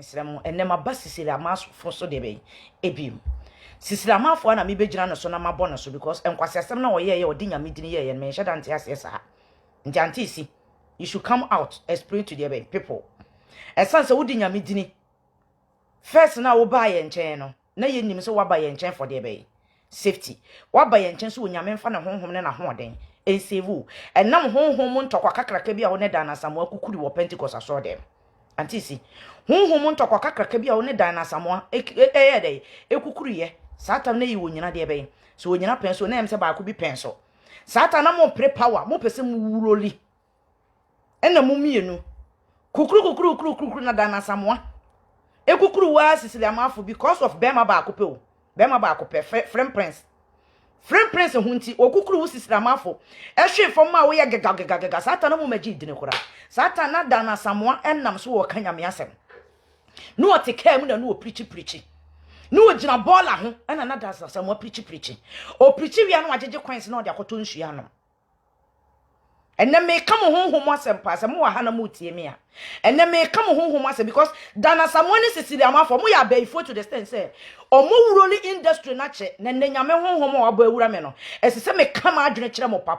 Mesremo enema ba sisiri amafo so de be ebim sisiri amafo na me begina no so na mabɔ no so because enkwase asem na oyeye odi nyame dini yeye me hye dante ase sa nti antisi you should come out explain to the people esanse wodi nyame dini first na wo ba ye nchen no na ye nim se wo ba ye nchen for the be safety wo ba ye nchen so nyame mfa na honhom ne na hoden ensevu enam honhom ntokwa kakraka bi a wo ne da na samo akukuri wo Pentecost aso dem antisi honhom ntokwa kakraka bi a wo ne da na samo dey ekukuri ye satan na yi wo nyina de be so wo nyina penso na em se ba ko bi penso satan na mo pre power mo pese mu wuroli ena mu mienu kukuru na da na samo ekukuru wa sisili amafo because of bema ba ko pe o bema ba ko pe friend prince hunti okukuru sisili amafo ehwe fom ma wo ye gaga satan na mo magi dine kura satan na da na samo enam so wo kanyame asem no oteka mu na no preach no gina bola ho ena na da samo preach o preach wi no agege coins na o de akoto nsua no enne me kam honhom asem pa asem wo ha na mo tie me a enne me kam honhom asem because dana samone sisiri amafo mo ya beifo to the stand say o mo wuroli industry na che na nyame honhom o abo awura me no esese me kam adwene kire mo pa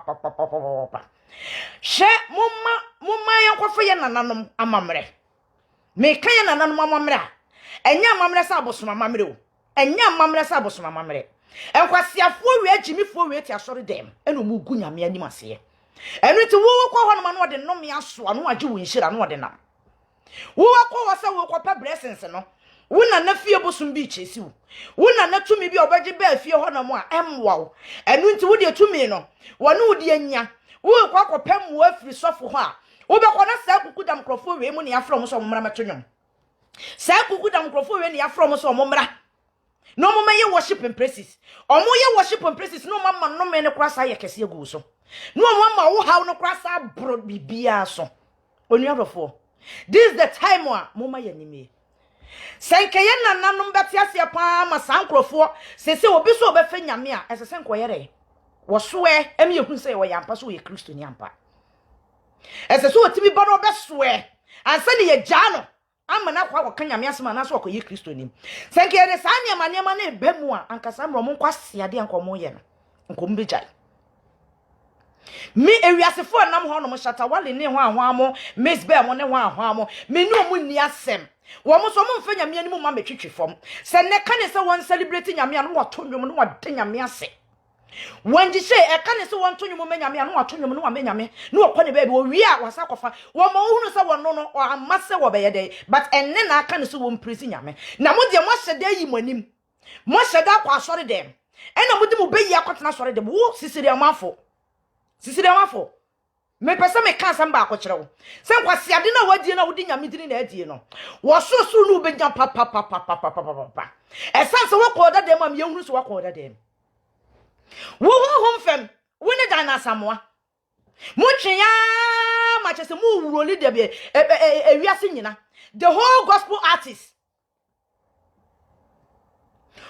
she mumma yankofo ye nananom amamre me kan ye nananom amamre enya amamre sa abosoma amamre o enya amamre sa abosoma amamre enkwasiafo wi agimifo wi ti asori dem eno mu gu nyame anim ase enu ti wo kwa ho no ma no de no me aso ano age wo nhira no de nam wo kwa wo se wo kwa pa blessings no wo na fie bosum bi chesi wo na tumi bi obaje ba fie ho no mo a emwa enu ti wo de tumi no wo no de anya wo kwa pam wo afiri sofo ho a wo be kwa na sa kuku da mkrofo we mu ne afro mo so mo mra metonwom sa kuku da mkrofo we ne afro mo so mo mra no mo maye worship and praises omo ye worship and praises no mama no me ne kwa sa ye kese egu so no mama wo ha no kwa sa bro bibia so onuadofo this the time wa mo maye nime senke ye nananom beti ase pa ma sankrofo sese obi so obefa nyame a esese nkoyere wo soe emi ehun se wo yampa so ye Kristo ni ampa esese otimi ba no besoe ansa ne ye jano amana kwa ko nyame asema na so ko ye Kristo ni senke ye sa nyama na ebemu a ankasa mro mo nkwase ade ankomo ye no nkom bejai mi ewiasefo nam ho no mo shata wale ne ho ahwamo mesbe mo ne ho ahwamo me no mu ni asem wo mo so mo mfa nyame ani mu ma metwetwe fom se ne ka ne se won celebrate nyame anu wato nwom no wade nyame ase wonji she e ka ne se won to nwom nyame anu wato nwom no wa nyame no ko ne ba bi wo wi a wasa kofa wo mo hunu se won no o amase wo be ye dey but enne na aka ne se won praise nyame na mo de mo hyede yi monim mo hyede akwa asore dem ena mo de mo be yi akotena asore dem wo sisiri amafo me pese me kan samba akokere wo se nkwase ade na wadie na wodi nyame dini na adie no wo soso no be nya pa esanse wo ko da dem am ye hunu so wo ko da dem wo hom fem wo ne dan na samoa mo twea ma chese mo wuroli de be ewiase nyina the whole gospel artists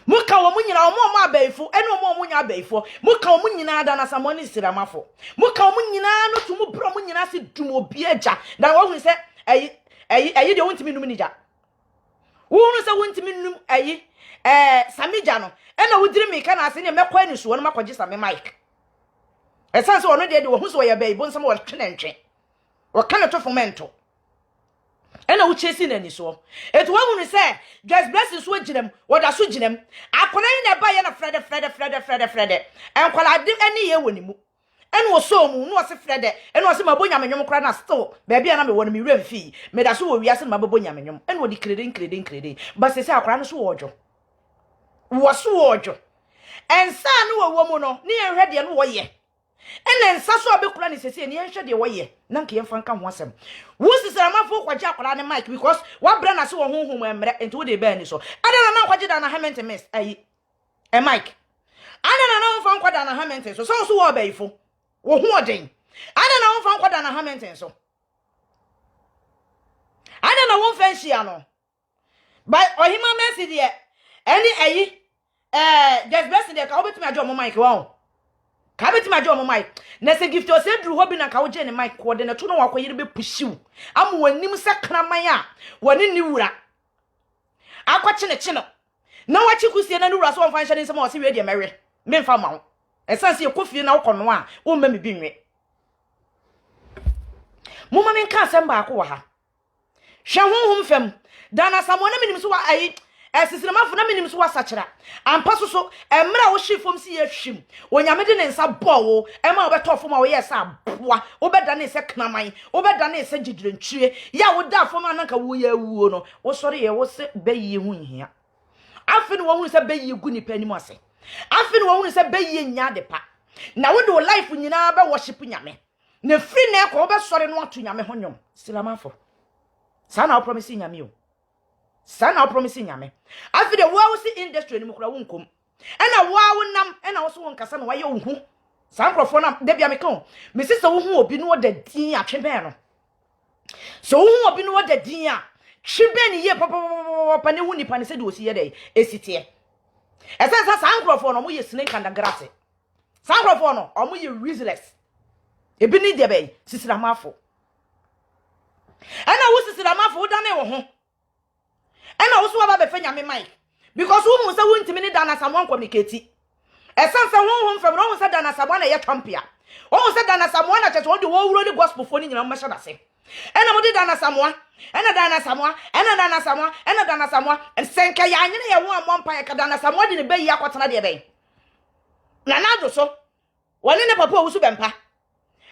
muka wo munyina omo abaifo ene omo munya abaifo muka wo munyina da na samoni siramafo muka wo munyina no tumu bro munyina se dumo bieja na wo hu se ayi de wontimi num nija wo hu se wontimi num ayi samija no ena wodiri mi ka na ase ne mekwa ni so no makoje same mic esanse wo no de wo hu se wo ya baibo nsam wo twenentwe wo kana to fomento ena wo chesi na ni so etu wahu ni se just blessings wo ginem wo da so ginem akona ni na ba ye na frede enkwala de ani ye woni mu ena wo so mu no wo se frede ena wo se mabonya menwom kra na still ba bia na me wo no me remfi me da so wo wiase na mabonya menwom ena wo di kreden ba se se akora no so wo ojo ensa no wo mu no ne enhwe de no wo ye ene nsa so obekura ni sese ni enhwe de wo ye na nke yemfa nka ho asem wo sisira mafo kwaje akwara ne mic because wa bra na se wo honhom emre enti wo de ba ni so adana na kwaje da na hament miss ayi mic adana na wo fa nkwada na hament so so wo baifo wo hu oden adana wo fa nkwada na hament so adana wo fa nhia no by ohima mercy de eni ayi just blessing de ka obetumi ajo mo mic wa ka betima jo mo mic na se gift o se dru hobi na ka wo je ne mic wo de na to no wakoyire be pushiw am wanim se kraman a woni ni wura akwache ne che no na wachi kusie na nura so mfa nhye nsem o se we de mewe me mfa ma wo esanse ekofie na wokono a wo mma me bi nwe mumma men ka asem ba ko wa ha hwe honhom fam dana samona minim so wa ai esisinamafo na minim so wa sachera ampa so emra wo hwefom si ye hwim onyame de ne nsa bowo ema obetofom a wo ye sa boa obeda ne se knaman obeda ne se gidrentwie ya wo da fom ananka wo ye wuo no wo sori ye wo se beyi hu nhia afi no wo hu se beyi gu nipa ni mo ase afi no wo hu se beyi nya de pa na wo de life nyina be worship nyame na free na ko be sori no atu nyame ho nyom silamafo sana o promise nyame o sana o promise nyame afi de wo si industry ni mukura wonkom ena wo nam ena wo so won kasa no waye ohu sankrofo na de bia meka me sise wo hu obi no wo da din atweben no so wo hu obi no wo da din a tweben ye papa ne hu nipa ne se de osi ye de esite esensa sankrofo no mo ye snake and grass sankrofo no o mo ye useless ebi ni de be sisiramafo ena wo sisiramafo wo da ne wo ho ena wo so wa ba be nyame mic because wo mu se wo ntimi ni dana samon communicate esanse honhom fam no wo se dana samon na ye champia wo se dana samon na cheche wo de wo wuro ni gospel fo ni nyina mo hye dase ena mo de dana samon ena dana samon ena dana samon ena dana samon ensenka ya nyene ye wo amon pan ka dana samon de ne bayi akotena de be na na do so woni ne papa wo su bempa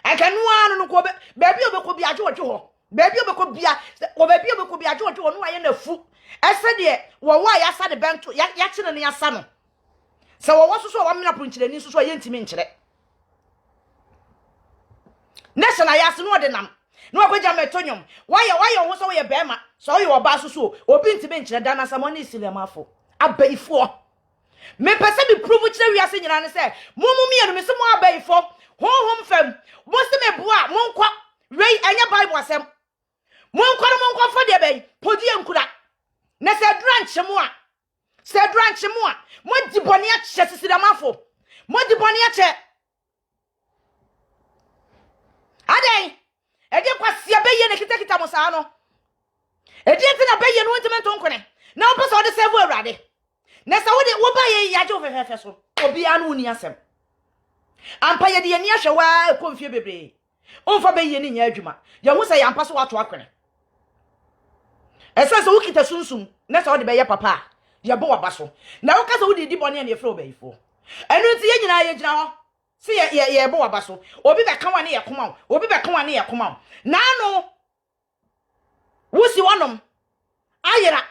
anka no anu no ko be baby obeko bi aje wo ho baby obeko bia wo baby obeko bi aje wo no aye na fu ese de wo wa ya sa de bento ya kire ne ya sa no se wo so so wo mena punchire ni so ye ntimi nkire national ya se no de nam no akwaja metonyom why wo so wo ye bema so wo ba so obi ntimi nkire dana samoni silemafo abaifo me pese bi prove kire wiase nyina ne se mumu mienu me se mo abaifo honhom fam mo se me boa mo nkwa rei anya bible asem mo nkwa fo de bei podi enkura na se dranche mo a mo di boni a che sisiramafo mo di boni a che adai e de kwase abeye ne kitakita mo saa no e de tina beye no ntimento nkone na wo pese wo de serve awurade na se wo de wo ba ye yaje ofefefe so obi anu ni asem ampa ye de ye ni ahwe wa konfie bebre onfa beye ni nya adwuma ye hu se ya ampa so wato akwene esa se wo kita sunsum na se wo de beye papa ye bo wabaso na wo kasa wo de di bone na ye fro bayifo enu nti ye nyina ye gyina ho se ye bo wabaso obi be kan wa ne ye koma obi be kan wa ne ye koma na no wo si wonom ayera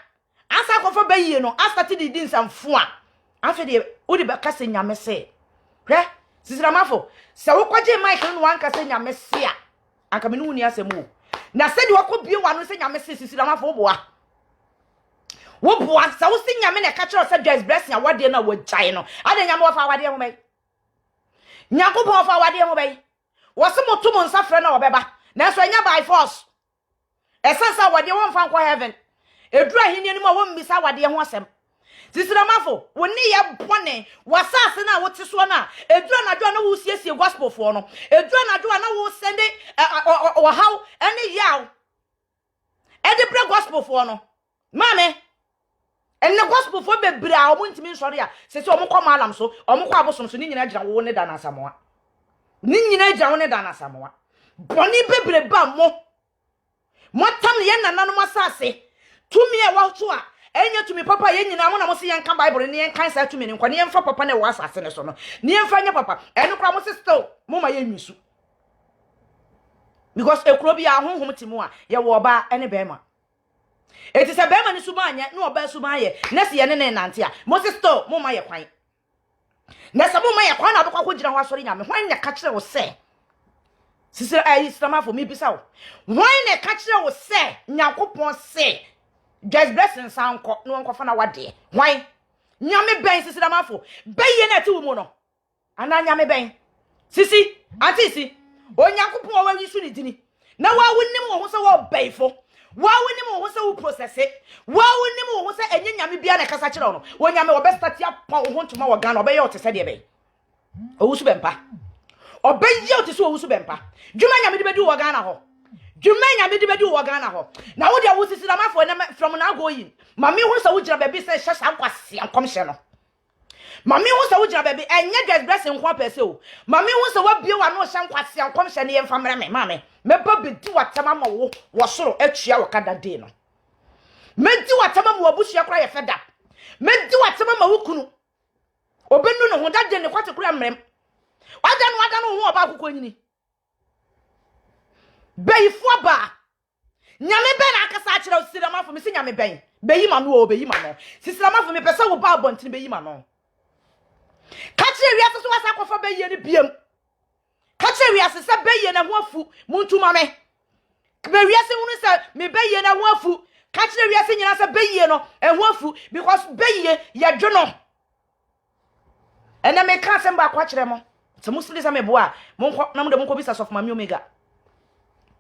asa kofa bayi no asa ti di nsamfo a afi de wo de be kasa nyame se hwe sisiramafo se wo kwaje mic no wan kasa nyame se a anka me no ni asemu na se de wakobie wa no se nyame se sisiramafo wo boa sa wo si nyame na ka kire se Joyce Blessing awade na wo gyae no ade nyame wo fa awade ho bai nyakopon fa awade ho bai wo se moto mo nsafre na wo beba na so nya by force esensa awade wo mfa nkwa heaven edura hini ni mo wo mbisa awade ho asem sisiramafo wo ni ye bone wasase na wo tiso na edura na dwa na wo siesie gospel fo no edura na dwa na wo sende wo how ene yaw ede pre gospel fo no mame enne gospel fo bebra o muntimi nsori a se se o mukọ malam so o mukọ abosom so ni nyina gira wo ne dana samoa ni nyina gira wo ne dana samoa boni bebre ba mo tam ye nananu masase tumi e wa so a enye tumi papa ye nyina mo na mo se yen kan bible ne yen kan sa tumi ne nkwa ne yen fa papa ne wa asase ne so no ne yen fa nya papa eno kra mo se still mo ma ye nwisu because ekuro bi a honhom timu a ye wo ba ene be ma eti se bema ni suba anya na oba suba ye na se ye ne nante a Moses sto mo ma ye kwan na se mo ma ye kwan na abekwa ko gira ho asori nya me hwan ne ka kire wo se sisi islamafo mi bisa wo hwan ne ka kire wo se nyakopon se Joyce Blessing sanko no nkofa na wade hwan nyame ben sisi islamafo beye na ti wo mu no ana nyame ben sisi antisi onyakopon wa wisu ni dini na wa wonim wo ho se wo beifo wa wonim wo se wo process wa wonim wo se enye nyame bia na kasa kire no wo nyame wo be start ya pa wo ntoma wo gan obe ye otese de be owusu bempa obe ye otese owusu bempa dwuma nyame de be di wo gan na ho Jumenya me de bedi wo Ghana ho. Na wo de wo sisi lamafo na from now going. Mami hu se wo gira baby say hyesa nkwase ankomhye no. Mami hu se wo gira baby enye just blessing nkwa pese o. Mami hu se wo bie wa no hye nkwase ankomhye ne yemfa mre me mame. Me ba bedi watama ma wo soro atua wo kada de no. Me di watama ma wabusua kra ye feda. Me di watama ma wukunu. Obenu no ho dade ne kwate kra mrem. Wada no ho oba akukọ nyini. Beyifo ba nyame be na akasa akira osirama fo me se nyame ben beyima no o beyima no sisirama fo me pese wo ba abontin beyima no ka kire wiase so wasa kofa beye ne biem ka kire wiase se beye na ho afu muntuma me be wiase hunu se me beye na ho afu ka kire wiase nyina se beye no ho afu because beye ye dwono ena me ka se mba kwa kire mo se musili se me boa monko na mo de monko bisa sof mami omega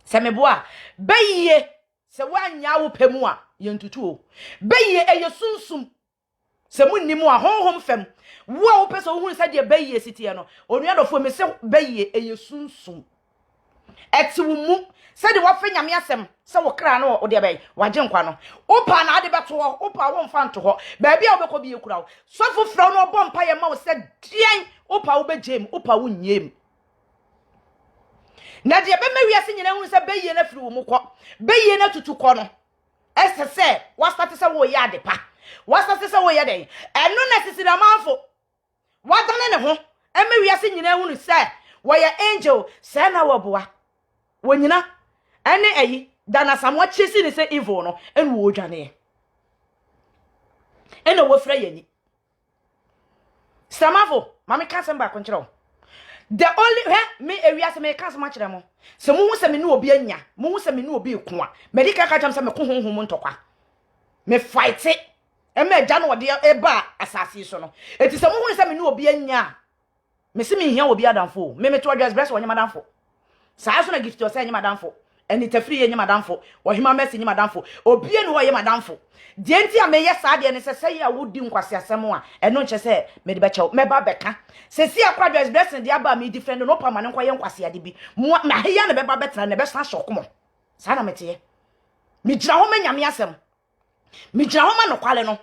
se me boa beye se wanya wo pemu a yentutu o beye eye sunsum se munnim a honhom fem wo pese wo hu se de beye sitie no onua dofo me se beye eye sunsum eti wo mu se de wo fa nyame asem se wo kra no wo de beye waje nkwa no opa na ade beto ho opa wo mfa nto ho ba bia wo bekọ bi ekura wo sofo fra no bompa ye ma wo se dien opa wo bejem opa wo nyem na de be mewiase nyina hu se beye na firi wo mu kọ beye na tutu kọ no ese se wa start se wo ya de pa wa start se wo ya de eno na sisira manfo wa dane ne ho e mewiase nyina hu se wo ya angel se na wo boa wo nyina ene ayi dana samwa chesi ne se evil no enu wo dwane ene wo fra yani samafo mami ka se mba konchiro the only me ewiase me ka so ma kire mo se mu hu se me ne obi anya mu hu se me ne obi ku a medical ka jam se me ko honhom ntokwa me fight e me agya no de e ba asase so no eti se mu hu se me ne obi anya me se me hia obi adamfo me to address bless wonye madamfo saa so na gift o se nye madamfo eni tafiri nye madamfo wo hima mesi nye madamfo obi eni wo ye madamfo de enti a me ye saa de ne se ya wodi nkwase asem a eno nche se me de bechew me ba beka se si akwa address blessing de aba me different no pa ma ne nkwa ye nkwase ade bi ma heya ne be ba betra ne be sa shokomo saa na mete me gira ho manyame asem me gira ho ma no kwale no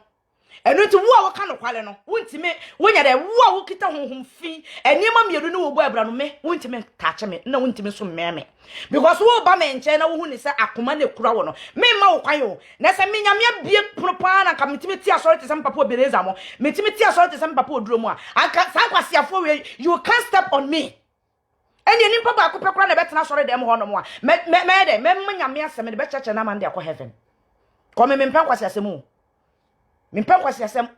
eno ti wo a wo ka no kwale no wontime wonya de wo a wo kita honhom fi enima mieru ne wo bo abra no me wontime tache me na wontime so mmeme because wo ba me nche na wo hu ni se akoma na kura wo no me ma wo kwan yo na se me nyame bie propa na ka metime ti asori te se papa obereza mo metime ti asori te se papa oduro mo a aka sa kwasiafo we you can't step on me eni ni papa akopɛ kura na betena asori dem ho no mo a me de me nyame asem de be cheche na man de akọ heaven ko me mpɛ kwasi asemu me mpɛ kwasi asem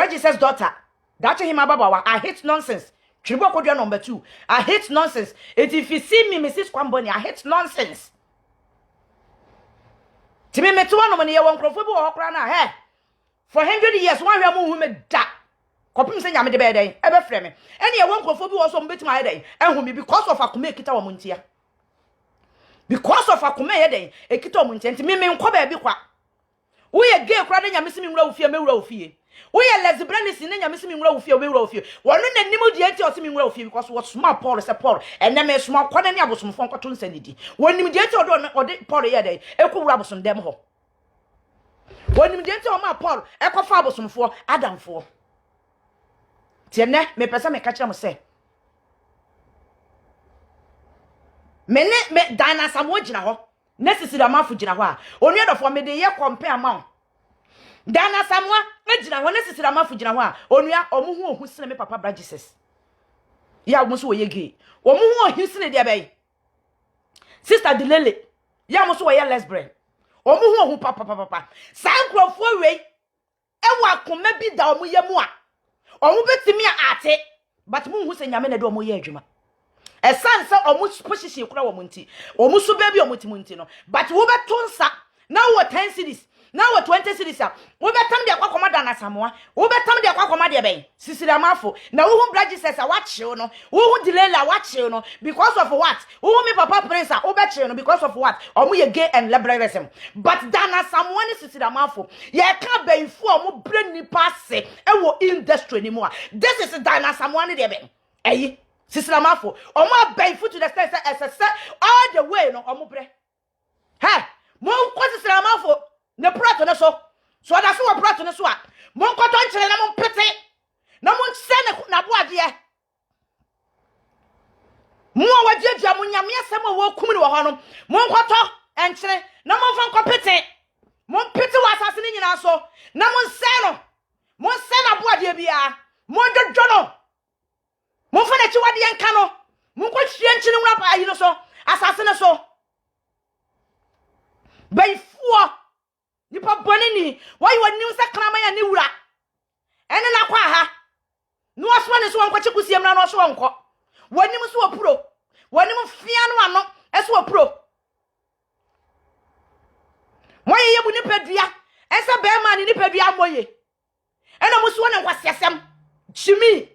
Jesus' daughter that him ababawa I hate nonsense Tribo kodwa number 2 I hate nonsense if you see me Mrs. Kwamboni I hate nonsense Timi me to one no ye won krofo bi wo hokra na he for 100 years one hwe mo hu me da kopim se nyame de be den e be frɛ me ene ye won krofo bi wo so mbetima ye den ehun mi because of akoma ekita wo muntia because of akoma ye den ekita wo muntia nti me nkɔ ba bi kwa wo ye gay kra de nyame se mi nwura wo fie me wura wo fie wo ye lesbianism ne nyame se mi nwura wo fie we wura wo fie wono na nimu de enti o se mi nwura wo fie because what small Paul se Paul ene me small kwana ne abosomfo nkoto nsanidi wonim de enti o de Paul ye den ekowura abosom dem ho wonim de enti o ma Paul ekofa abosomfo Adamfo tiene me pesa me ka kire mo se me Dana Samuel gina ho na sisira mafu gina ho a onu edofo me de ye compare ma Dana Samuel gina ho na sisira mafu gina ho a onua omuhu ohu sene me papa bra Jesus ya mo so wo ye gay omuhu ohu sene de be sister Dilele ya mo so wo ye lesbian omuhu ohu papa sankrofo we ewa akoma bi da omu ye mu a omu betimi ate but mu hu se nyame na de omu ye adwuma esanse omu position kura wo munti omu so ba bi omu ti munti no but wo beto nsa na wo 10 cities na wo 20 cities a wo betam de akwa Dana Samoa wo betam de akwa de ben sisira mafo na wo hu Jesus a wachiw no wo hu Dilela a wachiw no because of what wo hu me papa Prince a wo bechiw no because of what omu ye gay and liberalism but Dana Samoa ni sisira mafo ye ka benfu omu bre nipa se e wo industry ni mu a this is Dana Samoa ni de ben eyi Sislamafo. Omo bay foot to the state as all the way no omo bre. Hey, mon ko Sislamafo ne prato na so. So that's what prato na so a. Mon ko ton chele na mon pete. Na mon se na boade ye. Mo wajejua mo nyame asem wo kum ni wo ho no. Mon ko to enchele na mon fa ko pete. Mon pete wa asase ni nyina so. Na mon se no. Mon se na boade bia. Mon jojo no. Mon fa na chi wade enka no. Mon ko hwie nchini wura pa ayi no so. Asase ne so. Bayfuo. Nipa bonini. Why you nim se krama ya ni wura. Ene na kwa ha. No asoma ne so won kwache kusiem na no so wonko. Wanim so opuro. Wanim fia no ano eso opuro. Moye ye bu nipadua. Ensa be ma ni nipadua moye. Ena muso ne nkwasiasem. Chimi.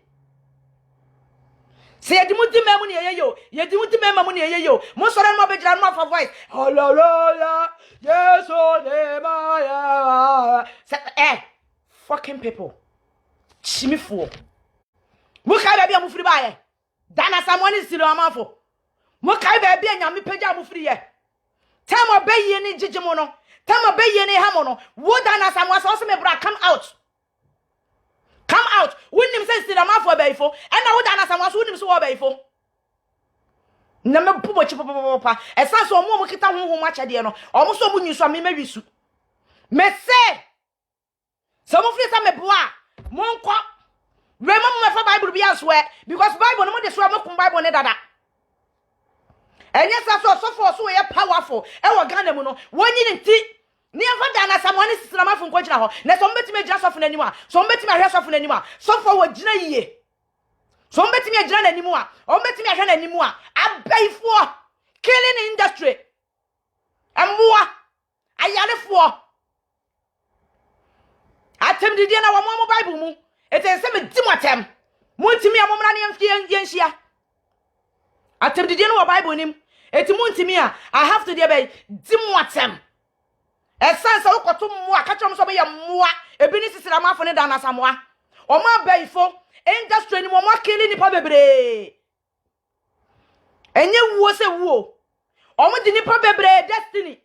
Se yedimuti memu ne yeyo. Yedimuti memu ne yeyo. Mo sore no begira no for voice. Hallelujah. Yes o ne ma ya. Fucking people. Chimi fool. Mo kai ba bia mo firi ba ye. Dana samoni siro amafo. Mo kai ba bia nyame pagya mo firi ye. Time obeye ni jijimo no. Time obeye ni hamo no. Wo dana samwa so me bra come out. Come out. Wonim say siro amafo abayfo. Ena wo dana samwa so wonim so abayfo. Na me bubo chi papa. Esa so mo kita honhom achade no. Omo so mo nyusu me mawisu. Me say so mo firi sa me boa. Mo nko remember my Bible be elsewhere because Bible no more destroy my Bible ne dada. And yes, so so powerful. E wa Ghana mu no. Wonyi nti ni afa da na samone sisirama fun ko gina ho. Na so mbetimi agina so fun anim a. So mbetimi ahwe so fun anim a. So for wa gina yiye. So mbetimi agina na anim a. O mbetimi ahwe na anim a. Abaifo killing industry. Amwa ayarefo. Atem didi na wa mo Bible mu. It is some Timotem. Muntimi amomra ne yenhia. Atem didi no Bible nim. Eti muntimi a I have to dey be Timotem. Esansa ukoto mmoa ka chom so be mmoa ebi ni sisira mafo ne da na samoa. Oma baifo industry ni mo kili nipa bebre. Enye wuo se wuo. Omo di nipa bebre destiny.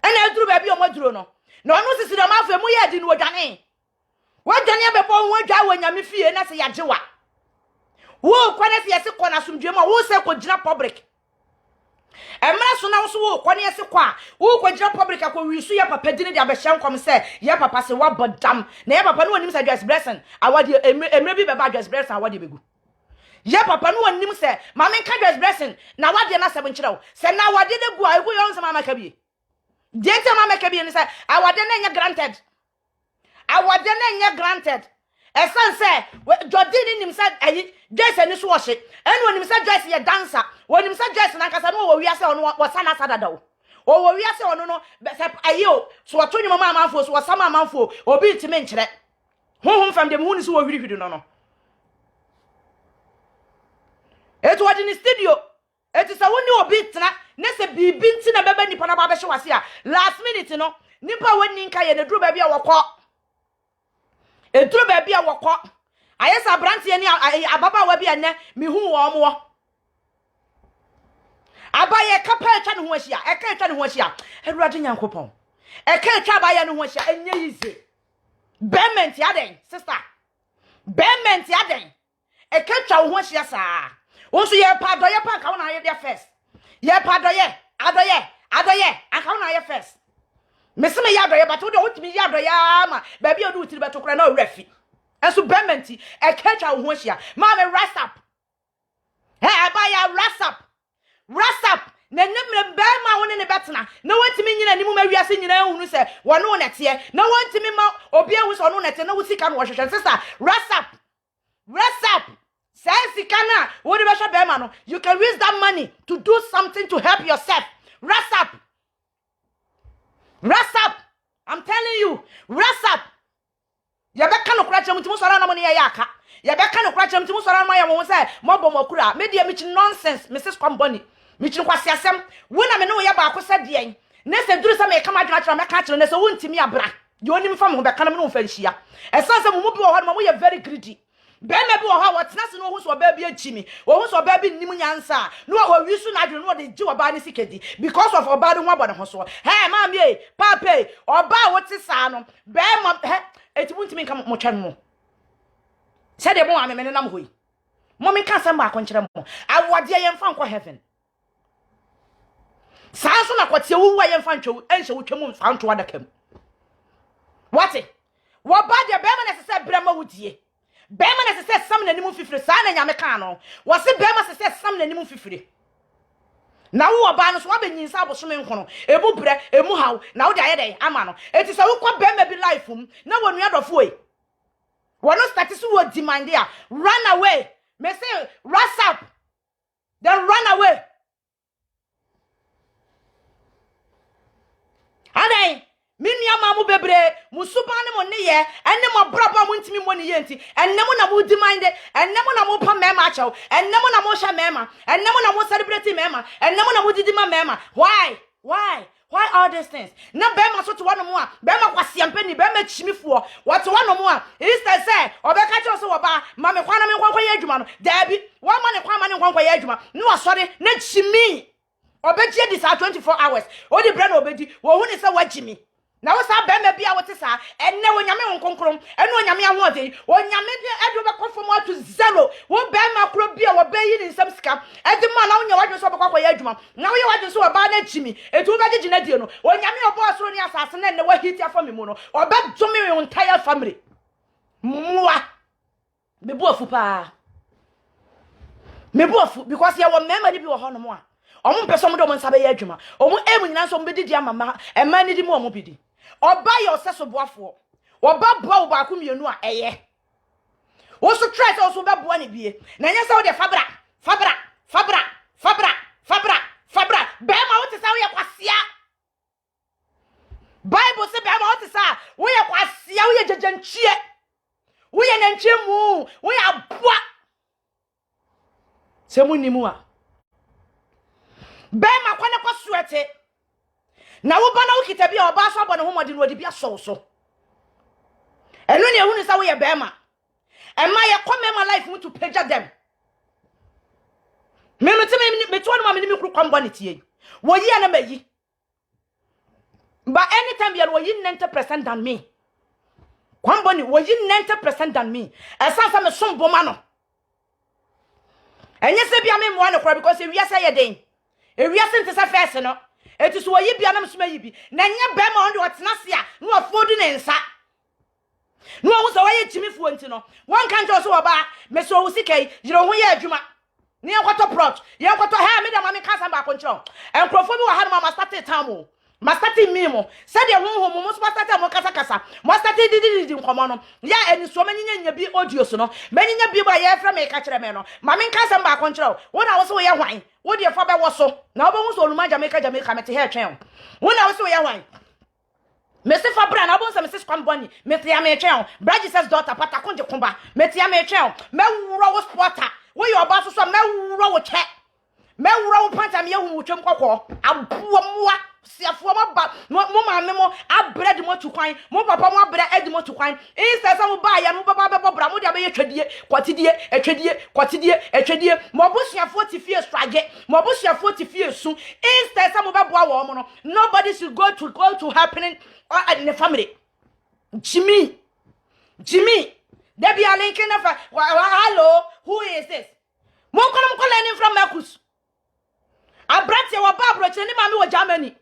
Ena eduru ba bi omo duro no. Na onu sisira mafo mu ye di no odwane. Wadane bebo wadwa wanyame fie na se yagewa wo kwane se yesi kona sumdwema wo se ko gina public emra so na wo so wo kwane yesi kwa wo ko gina public akọ wisu ya papa dini de abehye nkom se ya papa se wabodam na ya papa no onim se Joyce Blessing awade emre bi beba Joyce Blessing awade begu ya papa no onim se ma men ka Joyce Blessing na wade na se benkyerɛw se na wade de gu agu yon se mama ka bi dente mama ka bi ni se awade na nya granted awade na nya granted esan say Jodin nim say ayi Joyce ani so ohye ene onim say Joyce ye dancer onim say Joyce na nkasa no wo wiase ono wasana sadada wo wo wiase ono no ayi o so wato nyuma amanfo so wasama amanfo obi ntime nkyere honhom fam dem huni so wo hwiri hwiri no eto wadi ni studio eti sa woni obi tena ne se bibi nti na beba nipa na ba behye wase a last minute no nipa woni nka ye na duru ba bia wokọ eduru ba bia wokọ ayesa brantie ni ababa wa bia ne mihu wo mo abaye kapa etwa ne ho ahia eka etwa ne ho ahia Ewurade Nyankopon eka etwa abaye ne ho ahia enye yize bement ya den sister bement ya den eka etwa ho ahia saa wonso ye pa ka wona ye dia first ye pa adoye aka wona ye first meseme ya adoye but wo de wotimi ya adoye ma ba bia do wutiri beto kra na owrafi enso bement eka etwa ho ahia ma me rest up abaye rest up na nemre ba ma woni ne betena na wotimi nyina nimu ma wiase nyina ehunu se wono nete na wotimi ma obi ehu se wono nete na wusika no wohwehwe sister rest up Sense kana what about be man you can use that money to do something to help yourself. Rest up. I'm telling you, rest up. Ya be kan okura chem ntimu sora na mo ne ya aka. Ya be kan okura chem ntimu sora na ya mo say mo bom okura. Me dia me chi nonsense, Mrs. Kwamboni. Me chi kwase asem. Wo na me no ya ba akosa de ne se duru sa me ka madwena kira me ka kire ne se wo ntimi abra. Ye onim fa mo be kan me no fa nhia. Esan se mo bi wo ho no mo ye very greedy. be me bi wo ha wo tena se no hu so ba bi achimi wo hu so ba bi nim nyansa no wo wi su na adwene no de ji oba ne sikedi because of oba de ho abone ho so hey ma me papa oba wo te sa no be mo etibunti nka mo twa no se de mo ameme ne nam hoyi mo me ka samba akonkyere mo awode ye mfa nkɔ heaven sanso na kwatie wu wa ye mfa ntwo enhye wo twemu mfa ntwo adakam what wo ba de be ma na se brema wudie be ma na se sam na nimu fifire sa na nyame ka no wo se be ma se sam na nimu fifire na wo ba no so wa benyinsa abosome nkono ebu bre emu haw na wo de ayede ama no eti se wo kɔ be ma bi life na wo nua dofo e wo no start so wo demand ya run away me say rise up then run away adai minua mamu bebre musuba ne mo ne ye enne mo braba mo ntimi mo ne ye nti enne mo na mo demand enne mo na mo pa mema achaw enne mo na mo sha mema enne mo na mo celebrate mema enne mo na mo didima mema why all these things na be ma so to one mo a be ma kwasiampe ni be ma chimifo what one mo a instead say obeka che so wo ba ma me kwana me kwankwa ye adwuma no dabi wo ma ne kwa ma ne kwankwa ye adwuma no asore na chimi obeji di sa 24 hours o di bre na obeji wo hu ni say wagimi na wo sa be ma bia wo te sa enne wo nyame nkonkrom enne wo nyame ahoden wo nyame de edo be kofom to zero wo be ma kro bia wo be yi ni nsam sika edi ma na wo nya wadwe so be kwakwa ye adwuma na wo ye wadwe so wo ba na chimi etu wo be gigi na die no wo nyame obo asoro ni asase na enne wo hiti afami mu no obe dome your entire family muwa me bu afu pa me bu afu because ye wo mema ni bi wo hono mo a omo pese mo do mo nsabe ye adwuma omo emu nyina so mo bedidi amama ema ni di mo omo bidi oba ye oseso boafo oba boa oba ko mienu a eye wo so try so so be boa ne bie na nya se wo de fabra be ma wo te sa wo ye kwasia bible se be ma wo te sa wo ye kwasia wo ye jejanchie wo ye nantwie mu wo ye aboa se mu nimu a be ma kwane kwa suete na wo ba na wo kita bia oba so abone homode no odi bia so enu ne ehunu sa wo ye be ma ema ye come my life mu to page them me to no ma me kru kwambo ne tie wo yi na mayi but anytime you wo yi 90% than me kwambo ne wo yi 90% than me esansa me sombo ma no enye se bia me mo na kra because we say ye den ewiase ntesa first no eti so yi bia na msoma yi bi na nya be ma onde otena se a no afodu ne nsa no wo so waye chimifuo nti no won kan jo so oba me so wo sikai jiro ho ye adwuma ne yakwato prot ye yakwato ha me da ma me kasa ba konchiro enkrofo bi wa ha no ma start time ma start mi mo se de ho mo so start mo kasa mo start didi nkomo no ya eni so manyanya bi audio so no manyanya bi ba ye fra me ka kire me no ma me kasa ba konchiro wo na wo so ye hwan wo de fa be wo so na obo hu so oluma Jamaica mete he twen wo na wo so ye hwan Mesi Fabra na bon se Mrs. Kwamboni mete ya me twen bra Jesus daughter patakonje kumba mete ya me twen me wuro wo sporter wo ye oba so me wuro wo che me wuro wo panta me hu wo twem kokko abuo moa siafo mo maame mo abred mo tukwan mo papa mo abred edi mo tukwan instead say mo ba ya mo baba be bobra mo de be twedie kwatidie mo busuafo ti fie strage mo busuafo ti fie su instead say mo be boa wo mo no nobody should go to happening in the family Jimmy there be a link in the hello who is this mo kono ko learning from Marcus abrate wa babro cheni mami wo Germany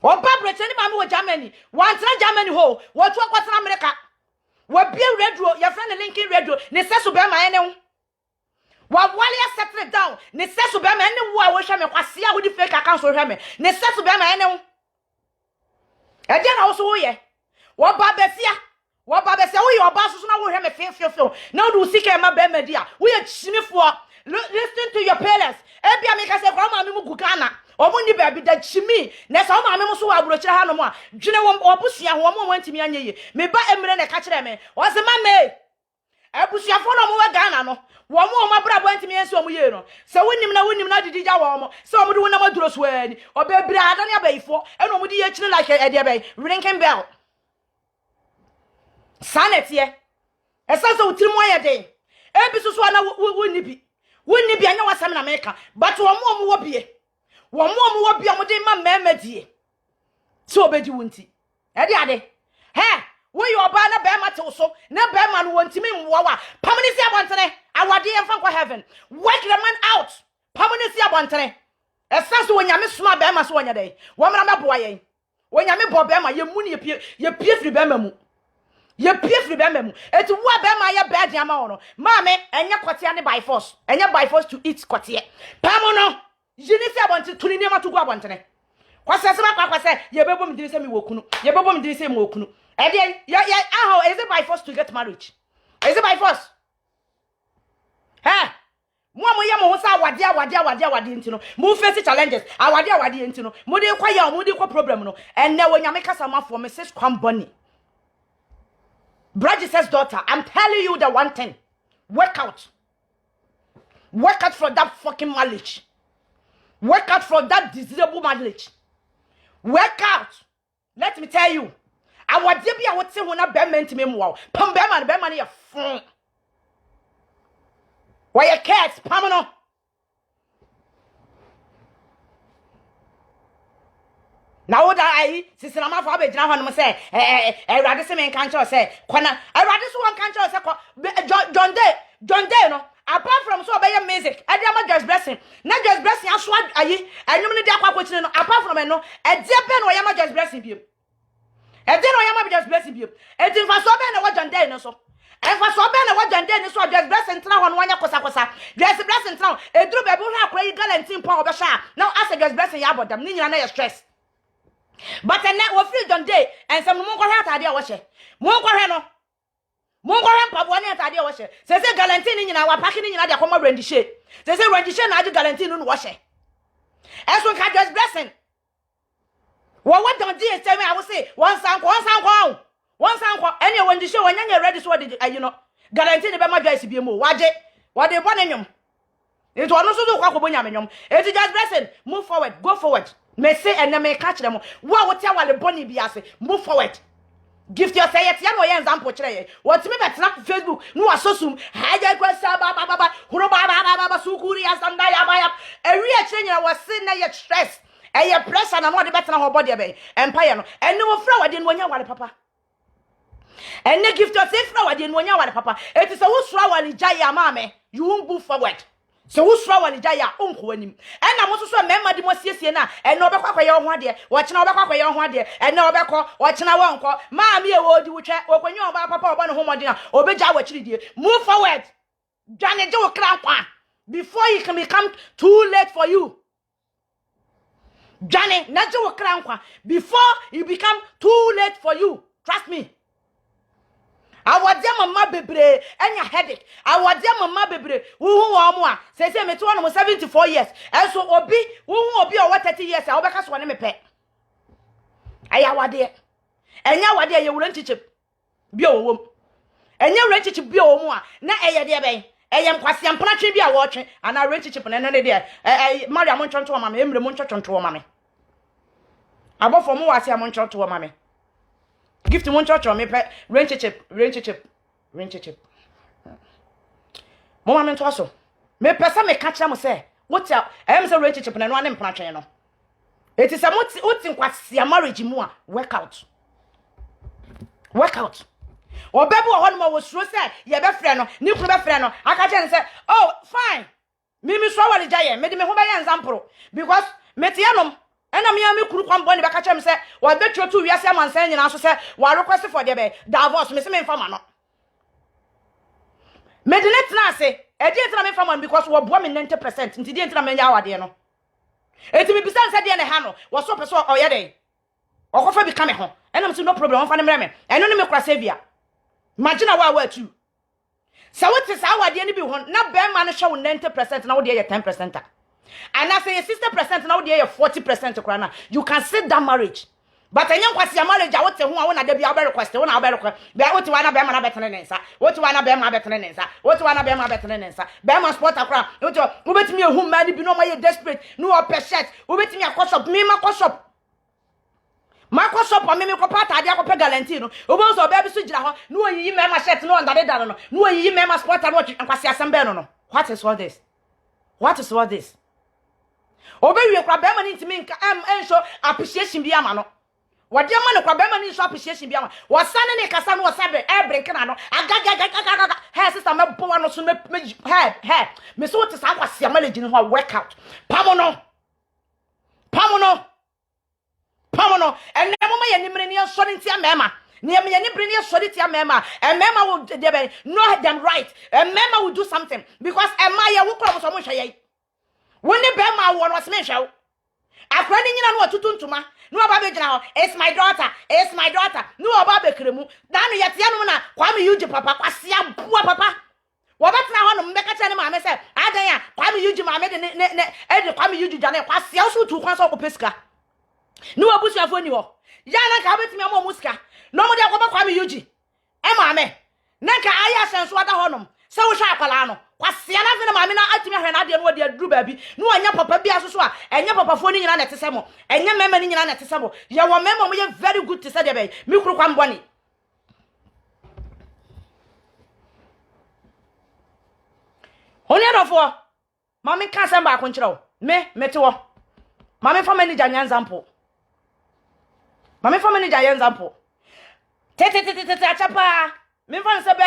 o babro cheni mami wo Germany wan tra Germany ho wo tu akwatra America wo bia radio your friend linking radio ne seso be ma ene wo wa wale settle down ne seso be ma ene wo a wo hwe me kwase a wo di fake account so hwe me ne seso be ma ene wo e je na wo so wo ye wo babesia wo ye oba so na wo hwe me fio na wo du sika ma be ma dia wo ye chimifo listen to your parents ebia me ka se kwa ma me mu gugana omo ni ba bi da chimi na so ma me mu so wa abrochire ha no mo a dwene wo obusia ho mo wantimi anye ye me ba emre na ka kire me wo se ma me abusuafo no mo wa Ghana no wo mo abra wantimi enso mo ye no se wonim na didi ja wo mo se wo de wona maduro so ani obebra adane abaifo eno mo di ye kire like e de bay ringing bell sanete Esa so utiri mo yede ebi so na wonni bi anya wasam na meka but wo mo wo bie wo mo wo bie mo de ma mema die so obedi wonti e de ade he wo yo ba na be ma te so na be ma no wontimi mwo wa pamni si abontene awade yemfa kwa heaven work the man out pamni si abontene esa so wonyame soma be ma so wonya dai wo mra meboa yen wonyame bo be ma ye mu ne ye pie firi be ma mu ye pie firi be ma mu eti wo be ma ye be dia ma wo no maame enye kote ne by force enye by force to eat kote pamu no jini si abonte tuni ne ma to go abontene kwase se ba kwase ye bebo mi diri se mi wokunu ye bebo mi diri se mi wokunu e dey how is it by force to get marriage? Is it by force? Huh? Mo ye mo sa awade ntino mo face challenges awade ntino mo dey kwa ya mo dey kwa problem no enne wonyame kasa mafo me sis kwam boni Bridget's daughter, I'm telling you the one thing. Work out for that fucking marriage. Work out for that desirable marriage. Work out. Let me tell you. I was debi I would say when I be meant me wow. Pam be man ya phone. Why your cats, Pamano? Now that I sister ma for be jina ho no say Erade se men kan cho say kwana Erade so wan kan cho say John Day no apart from so be music e dey ma just blessing na just blessing aso ayi enum ne dey akwa chine no apart from no e dey be no ya ma just blessing biem e dey no ya ma just blessing biem e dey fa so be na wa John Day no so e fa so be na wa John Day no so just blessing tena ho no wanya kosa just blessing tena e duru be hu akwa yi galantin pon obesha now as just blessing ya bodam ni nyina na ya stress. But a net was free John Day and some more idea was she. More no. More one idea was she. Says a galantine in our packing in other common rendy shade. Says a rendy shade, I do galantine on wash. As one can just blessing. Well, what don't you tell me? I will say one sound, any when the show when you're ready, so did you know? Galantine about my dress to be more. What they want in you? It was also the Quackabonium. It is just blessing. Move forward, go forward. May say and then may catch them. What would tell the bonny be as move forward. Gift your say it, no example today. What's me that's not Facebook? No, I saw some. Haja Baba, Huroba, Sukuri, as and I a real change. I was sitting there yet stress. And your press and I'm not the better of her body, empire. And no flower didn't want you, papa. And the gift your safe flower didn't want you, papa. It is a who's flower, Jaya, mammy. You won't move forward. So who's flowing Jaya uncle him? And I'm also a member de Monsieur na and no back your one dear, watching our back your one dear, and no back watching our uncle. Mammy, what do you check? Or when you're about papa one home dinner, or Beja what you dear. Move forward. Johnny Joe Crampa before it can become too late for you. Johnny, not Joe Crampa before it become too late for you. Trust me. I was there, mama bebre, and your headache. I was there, mama bebre, who are more. Say, me 274 years. And so, Obi, who will be over 30 years. I'll be cast one me pet. I was there. And now, there you will teach it. Be a woman. And you rent it to be a woman. Now, I dear bay. I am quite some planting be a watching, and I rent it to another day. I marry a munch to a mammy, the munch to a mammy. I bought for more, I say a munch to a mammy. Gift to one church or me pet, rent chip. Moment to also. Me person me catch them say, what's up? I am so rent chip and one in plantation. It is a what's in what's your marriage more. Work out. Or baby one more was true say, your best friend, new best friend. I catch and say, oh, fine. Mimi Swally Giant, made me home by example. Because Metianum. And I'm here, could come bonny back at him, say, well, bet you 2 years, I'm saying, and also say, while requesting for the bay, divorce, Miss Minfamano. Made the next now say, I didn't from one because we're women 90% into the entire hour, dear. It will be besides at the end of Hano, was so persuaded or day. Or coffee becoming home, and I'm still no problem for the moment. And only make Crasavia. Imagine a word too. So what is our dear be one, not bear man show 90% now, dear 10%. And I say 60% now they are 40% to Krana. You can set that marriage. But I know what's your marriage. I want to who I want to be a better question. What you want to be my better than answer? What you want to be my better than answer? What you want to be my better than answer? Bear my sport a crowd. Who bet me who many be no my desperate, no upper set. Who bet me a cost up, me my cost up. Mako shop on me ko pata dia ko pe galantino obo so oba bi so gira ho no oyiyi mema shirt no ndade dano no oyiyi mema sport watch ankwase asembe no what is all this obe wie kwa be ma ni ntimi nka enso appreciation bi ama no wode ma ne kwa be ma ni so appreciation bi ama wasane ne kasa no wasabe break na no agaga he sister me bo no so me me so te sa kwase amalegi no ho workout pamono enne mama ye nimre ni so ni ntia mema ne ye ni bre ni so ni ntia mema mema will they know them right mema will do something because ema ye wo kro so mo hwe ye woni be ma wo no se me hwe akra ni nyina no atutu ntuma no aba be gina ho it's my daughter no aba be kremu na no ye tia no na kwa me yuji papa kwase abua papa wo betra ho no mbeka cha ne ma me se adan ya kwa me yuji ma me de ne e kwa me yuji jane kwase o so tu kwa so ko pesika no abusuafo ni ho ya na ka betimi am musika no mo de akoba kwa me yuji e ma me na ka aya senso ada ho no se wo hwa akwala no kwase na fe na ma me na atimi hwe na de no de aduru ba bi no anya papa bi asoso a enya papa fo ni nyina na tese mo enya mema ni nyina na tese mo ye wo mema mo ye very good to say de be mi kuru kwa mboni honedofo mama ka samba akonchiro mete wo mama fa manager nyanzampo tete achapa me fa se be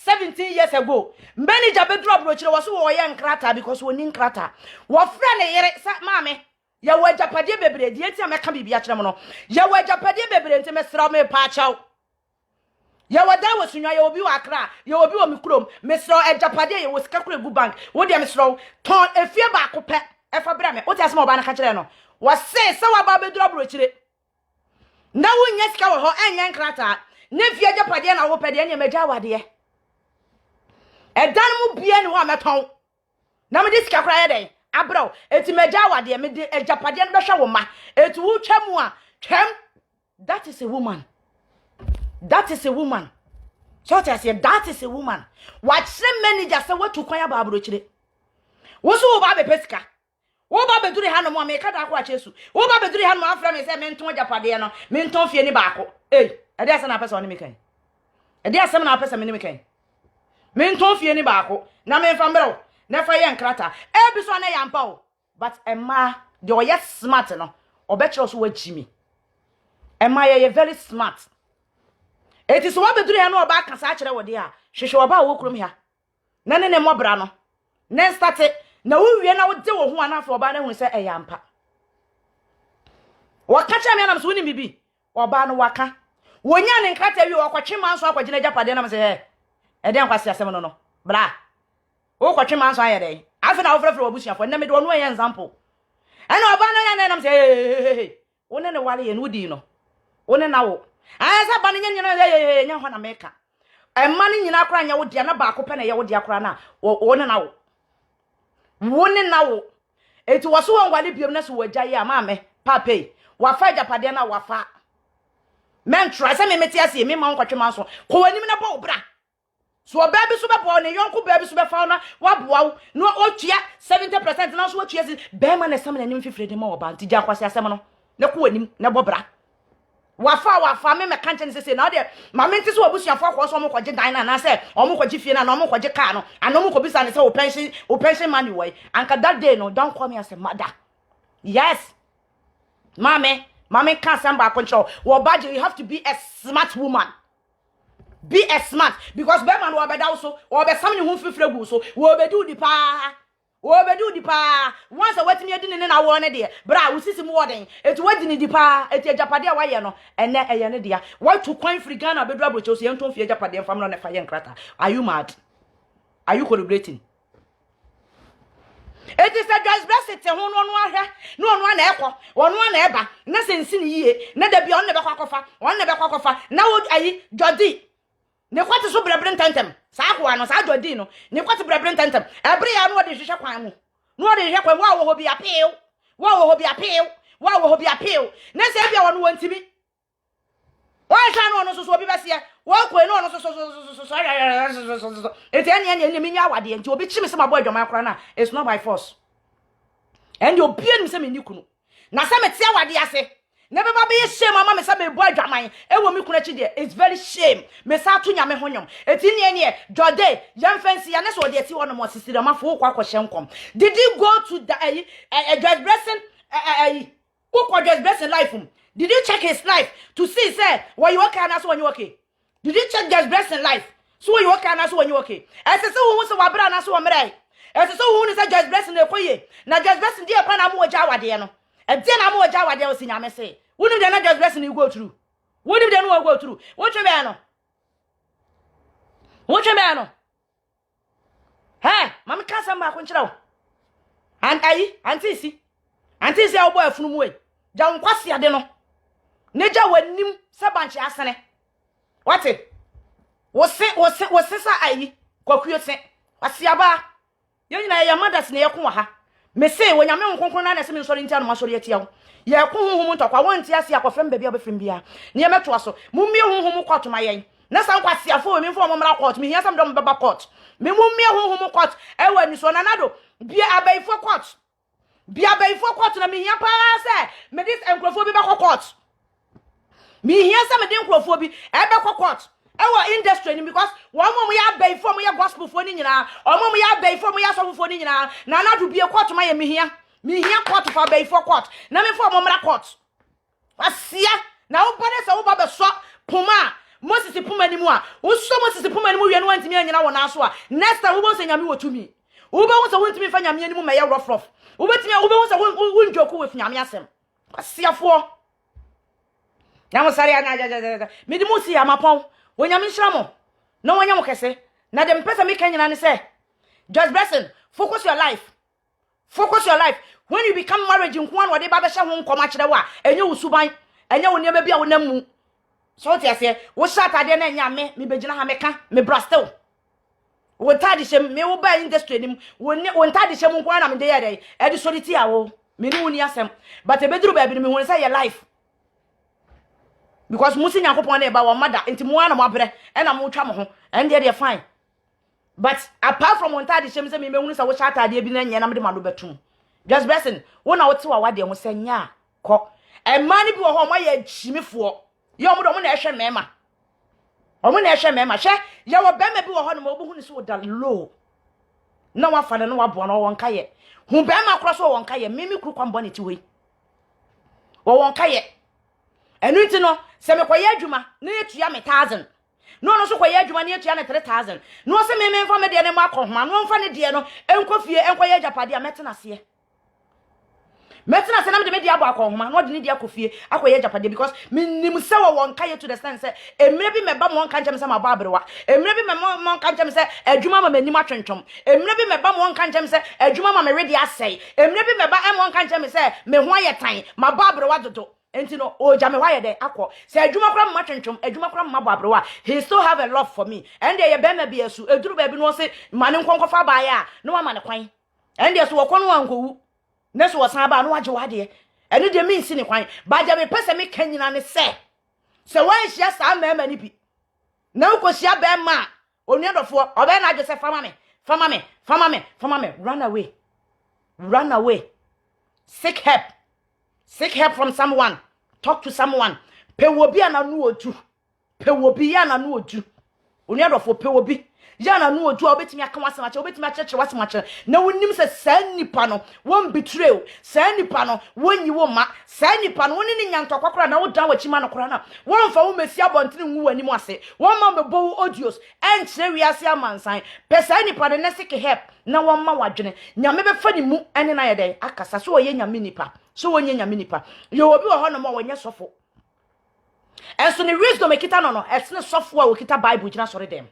17 years ago manager be drop ro chire wo so wo ye nkrata because wo ni nkrata wo fra ne yere mama ya wo japade bebre die tia me ka bibia kire mo no ya wo japade bebre ntime sra me pa chaw ya wada wasunwa ya obi wa Accra ya obi wa mikurom mesro ejapade ya wosika kure gu bank wo dia mesro ton efie ba ko pe efa bra me wo ti asema oba na ka kire no wase se wa ba be duro bro kire na wo nya sika wo ho enye nkrata ne fie ejapade na wo pede ne meja wade edan mu bie ne wo ameton na me disika kura ye den abro eti meja wade me de ejapade no hwe wo ma eti wo twam a twam that is a woman. So I say that is a woman. What some manager say what to kwaya ba abrochire. Wo so wo ba be pesika. Wo ba be dure ha no mo me ka da kwa chesu. Wo ba be dure ha no afra me say me nton japade no. Me nton fie ni baako. Eh, e dey asa na pesa oni me kan. E dey asa na pesa me ni me kan. Me nton fie ni baako. Na me fa mbrew. Na fa ye nkrata. E bi so na yampa o. But Emma the oye smart no. Obetro so wachimi. Emma ye very smart. It is what beduru ya no oba kasa akere wode a hwehwe oba wo krom ya na ne mobra no ne start na wo wie na wo de wo ho anafo oba na hu se eyampa wakacha me na so ni bibi oba no waka wonya ne nkata wi wakwache manso akwagina japade na se he e de nkwase asem no bra wo kwatwe manso ayede afi na wo frefre obusuafo na me de wo no ye example ana oba no ya na se wo ne wale ye no di no wo ne na wo asa ba nyanya nya ho na meka emma ni nyina akora nya wo dia na ba akopɛ na ye wo dia akora na wo ne na wo eti wo so wo ngwale biom na so wagya ye ama me papai wafa japade na wafa men try se me meti ase me ma nkɔtwe ma so ko wanim na ba obra so oba bi so be bo ne yonko ba bi so be fa na waboa wo no otua 70% na so otua si be ma na sam na nim fifire de ma oba nti gya kwase asem no ne ko wanim na bobra wafa me kanche se na de ma me nti so obusuafo akọ so mo kwaje dan na se o mo kwaje fie na o mo kwaje car no ano mo kobisa ne se o pension money way anka that day no don't call me as a mother. Yes mame can samba control wo badge you have to be a smart woman. Be a smart because be man wo be da so wo be sam ne hu fifre gu so wo be do di pa once a wetimi edi ne na wo ne de bra wo sisi mu woden eti wadi ne di pa eti ajapade a waye no ene eye ne de why to coin free Ghana be do abrocho so yenton fie ajapade fam no ne fa ye nkrata. Are you mad? Are you celebrating? It is a guys blessed te ho no ahwe no na ekọ ono na eba na sensi ne yie na da bia on ne be kwakofa na wo ayi jodi ne kwati so brebre ntantem sa akwa no sa jodi no ne kwati brebre ntantem ebre ya no de hwehwe kwan mu no de hwehwe kwan wa wo bi appeal na se bia wono wantimi wa sha no so obi besia wa kwe no so eti anya mi nya awade nti obi chimi se mabo adwama akora na it's not by force and obi anu se me nikunu na se me te awade ase Never be shame, mama, say me boy draman. E wo mi kuna chi de. It's very shame. Me sa to nyame honyom. Eti ne Jode, young fancy, and that's what they see one more sister, ma fo kwa shenkom. Did you go to the Judge Blessing who Judge Blessing life? Did you check his life to see say why you okay and that's when you okay? Did you check Judge Blessing life? So you okay and that's when you okay? As I say who wants to wabra and that's what I'm as I say who is a Judge Blessing the koye. Na Judge Blessing dear pan amu jawa de no. And then I'm more Jawa there was in your say. Wouldn't they not just blessing you go through? Wouldn't they not go through? What's your man? What's your man? Hey, Mamma can't send back when you know. And Auntie see, our boy from way. John Quassi, I don't know. Neja when nim Sabanchi Asane. What's it? Was Sessa I? Cocu sent. What's your bar? You know your mother's near Kumaha. Me say when you me konkona na se me sori ntia no masori atia ye ko honhom ntokwa won ntia se akofem bebia obefem bia ne me to so mumie honhom kwat ma yen na san kwase afo me mfo mo mra court me hia sam do beba court me mumie honhom court e wa ni so na nado bia abaifo court na me hia pa se me dis enkrofo bi ba court me hia sam me din enkrofo bi e be court our industry because one mom ya bay for me gospel for ni nyina or mom ya bay for me ya so for ni nyina na na to be a court my me here court for bay for court na me for mom ra court asia na wo bode se wo ba be so puma Moses puma ni mu a wo so Moses puma ni mu wie no antimi anyina wo na so a next time wo bo se nyame wo tumi wo be wo se wo ntimi fa nyame ni mu me ye rough wo betimi wo be wo se wo njoku we nyame asem asia fo na mo sare na me di mu si amapon Wonyame nhramo na wonyam kese na dem pesa me kanyina ne say Judge Blessing focus your life when you become marriage nko an wode ba be hye ho nkoma kire wa enye usuban enye wo niam bia wo namu so ti ase wo shatade na nya me begina ha meka me brastel wo tadi hye me wo ba industry nim wo tadi hye mu nko na me de yede e di soliti awo me ni woni asem but e beduru ba bi me won say your life because musi nyankopon na e ba wo mada enti mu ana mo abre e na mo twa mo ho and they fine but apart from one tadi shem say me hunu say wo sha tadi bi na nya na me de ma do betum Just Blessing wo na wo te wa wade mo say nya ko e mani bi wo ho mo ya chimifo ye omo do mo na ehwe mema omo na ehwe mema hwe ye wo be ma bi wo ho no mo bu hunu so da low na wa fa ne no wa bo no won kaye hu be ma kro so won kaye mimi kru kwambo ne ti we wo won kaye enu nti no se me koye adwuma na etua me 1000 no so koye adwuma na etua na 3000 no se me mfa me de ne makohoma no mfa ne de no enkofie enkoye japade a metena se na me de me de abo akohoma no de ne de akofie akoye japade because minim se wo won kaye to the sense say emre bi meba mo nka njem se ma ba abrewa emre bi me mo nka njem se adwuma ma manim atwentwom emre bi meba mo nka njem se adwuma ma me ready asai emre bi meba e mo nka njem se me ho ayetan ma ba abrewa dodo enti no o jame why de akọ se adwuma kra mma twentwom adwuma kra mma boabrewa he still have a love for me and dey be ma bi asu eduru ba bi no se mane nkonkofa ba ya no ma ne kwan and dey so wokọ no ankowu ne so wosan ba no wage wade ene dey mean si ne kwan ba jame pese me kanyina ne se wan hia sa ma ni bi na ukohia be ma onuadofo obe na agese fama me run away seek help from someone. Talk to someone. Pe wobi ananu oju. Pe wobi ya nanu oju. Oni adofo pe wobi. Ya nanu oju obetimi aka wasemache, obetimi acheche wasemache. Na wonim se san nipa no, won betray. San nipa no, wonyi wo ma. San nipa no, woni ni nyantokwa kora na wo dan wachima no kora na. Won fa wo mesi abontene nwu ani mu ase. Won ma mebo audios. Enchire wiase amansan. Pe san nipa no nesike help na won ma wadwene. Nyame be fa ni mu ene na yede akasa so ye nyame nipa. So wonye nyame nipa ye obi wo ho no mo wonye sofo enso ne wisdom ekita no esne sofo a okita bible gina sore dem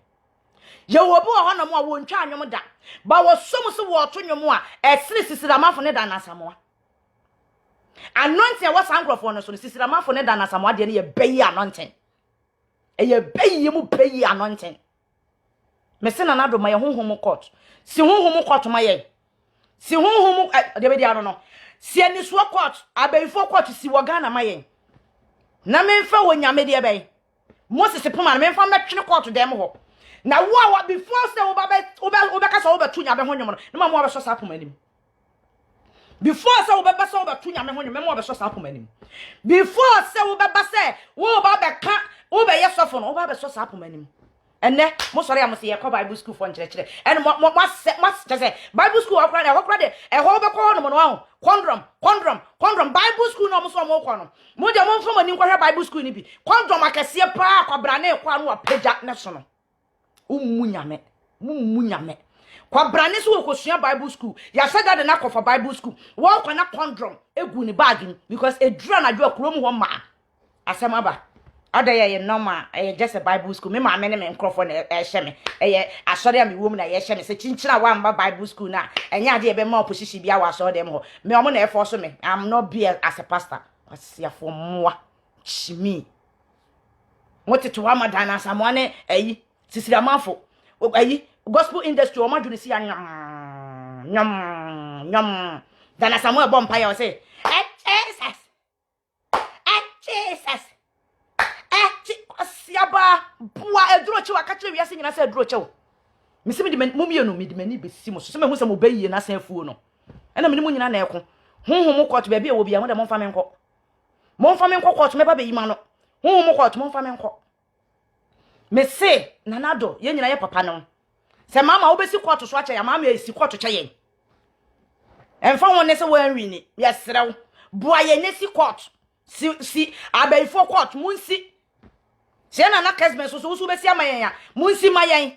ye obi wo ho no mo wontwa anwom da ba wo som so wo to nwom a esne sisiramafo ne da na samoa anointing a was angrofo no so sisiramafo ne da na samoa de ne ye bayi anointing e ye bayi mu bayi anointing me se na nado ma ye honhom court si honhom court ma ye si honhom de be dia no si ani so court abaifo court si wogana mayen na memfa wonyame de bai Moses poma na memfa metwene court dem ho na wo before say wo ba ka so wo betu nya be honwom no na ma mo be so sa poma nim before say we beba say we betu nyame ho nyame mo be so sa apoma nim before say we beba say we ba be ka we be yesofo no we ba be so sa apoma nim enne mo sori am say ye ko Bible school for nkyere and mo say Bible school okra de e ho be ko no no condom Bible school no mo so mo ko no mo de mo mfo mani nkwa Bible school ni bi condom akese pa kwabra na ekwa no apagya ne so no ummu nyame kwabra ne so ko sua Bible school ya said that na for Bible school wo kwa na condom egu ni bag ni because e dura na dwa krom ho ma asema ba ada ye normal just a Bible school me ma me ne me nkrofo na hye me asori am wo mu na ye hye me se chinchina wa mba Bible school na enya de be ma opposition bia wa so dem ho me omo na e force me I'm not be as a pastor asia for moa chimi moteto wa madana samwane sisira mafo gospel industry o madwuni si nyam dana samuel bompa ya o say Jesus asiaba bua eduro chi wakache wiase nyina se eduro che wo misimi de mumienu mi de mani besi mo so me hu se mo bayiye na san fuo no ena me mu nyina na eko honhom court ba bia wo bia mo de mo fa me nko court me ba be yima no honhom court mo fa me nko me se nanado ye nyina ye papa no se mama wo besi court so ache ya mama ye si court che ye emfa won ne se wo anwi ni ye serew bua ye ne si court si abaifo court munsi se na kasme so besi amayen ya munsi mayen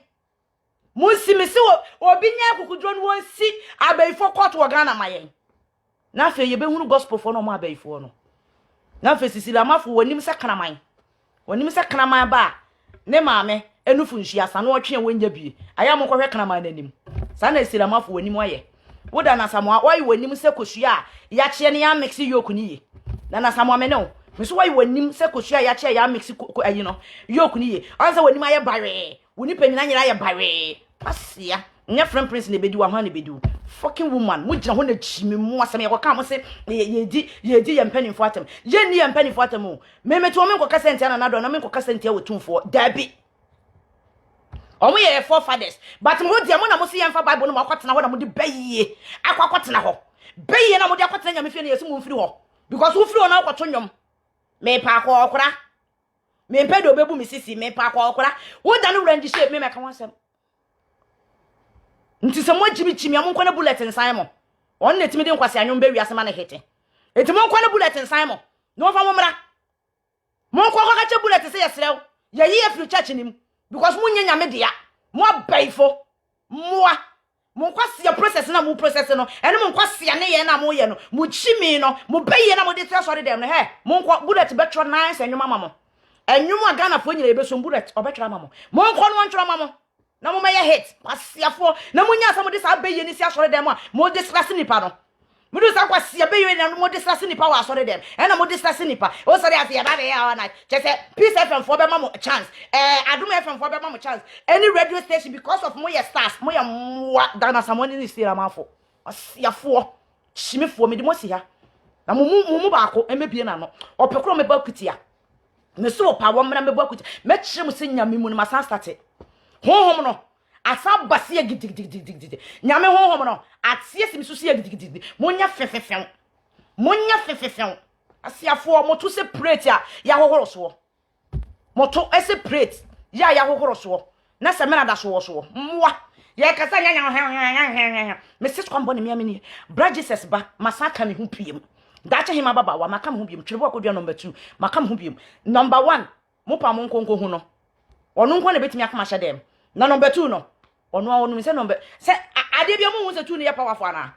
munsi me se obi nya akukudro no wonsi abaifo court wo Ghana mayen na fe ye be hunu gospel for no mo abaifo no na fe sisila mafo wonim se kanaman ba ne maame enufu nhia sa no otwe wonja bi aya mo kohwe kanaman nanim sa na sisila mafo wonim oye woda na samoa oyi wonim se kosua ya kye ne ya mix yoku ni ye na samoa me no miso why wonim se kosua ya kye ya mix ayi no yoku ni ye ansa wonim aye bare woni panina nyira aye bare asia nya friend prince ne bedi wa ho ne bedi fucking woman mo gina ho na chimi mo asem ye koka mo se ye di ye mpanimfo atem ye ni ye mpanimfo atem o memeto me nkoka sentia na nado na me nkoka sentia wotumfo dabi omo ye four fathers but mo dia mo na mo se ye mfa bible no mo akwatena ho na mo di bayiye akwatena ho bayiye na mo di akwatena nya me fie na yesu mo mfiri ho because wo firi ho na akwato nyom me pa akwa okra me mpedo bebu mi sisi me pa akwa okra wo da no range shape me meka wansem nti se mo chimi am nkwana bulletin Simon on na timi de nkwase anwom be wiase ma na hete eti mo nkwana bulletin Simon no fa mo mra mo nkwa kwa kache bulletin se yesrew ye ye free church nim because mo nyanya me dia mo abaifo mo nkwase ya process na mo process no ene mo nkwase ya ne ye na mo ye no mo chimi no mo baye na mo de tira sori dem no he mo nkwa bullet betro nice enwom mama enwom Ghana fo nyina ebeso bullet obetra mama mo nkwa no ntro mama na mo meye hit kwasiafo na mo nya asamo de sa baye ni si asori dem a mo discuss nipa no mo do sa kwasia baye na mo discuss nipa wa asori dem e na mo discuss nipa o sori afi ya ba be ya na chese Peace FM for be mama chance Adum FM for be mama chance any radio station because of mo ye stars mo ye mwa Ghana samoni ni si ramafo kwasiafo chimifo me di mo si ha na mo ba ko emebie na no opekro me ba kutia me so pa wo mra me ba kutia me kire mo se nyame mu no masan start honhom no asa basia gidigdigdigdig nyame honhom no atie sim susu gidigdigdig monya fefefem asiafo moto se plate ya hohoro so moto ese plate ya hohoro so na se mena da so mwa ya kasa nya me sit kwambo ne miamini bra Jesus ba masaka me hu piem dacha hima baba wa maka me hu piem twebo akodua number 2 maka me hu piem number 1 mo pa mo nkonko hu no onu nko na betimi akama hye dem na number 2 no onu se number se ade bia mo hu se 2 ne ya powerful na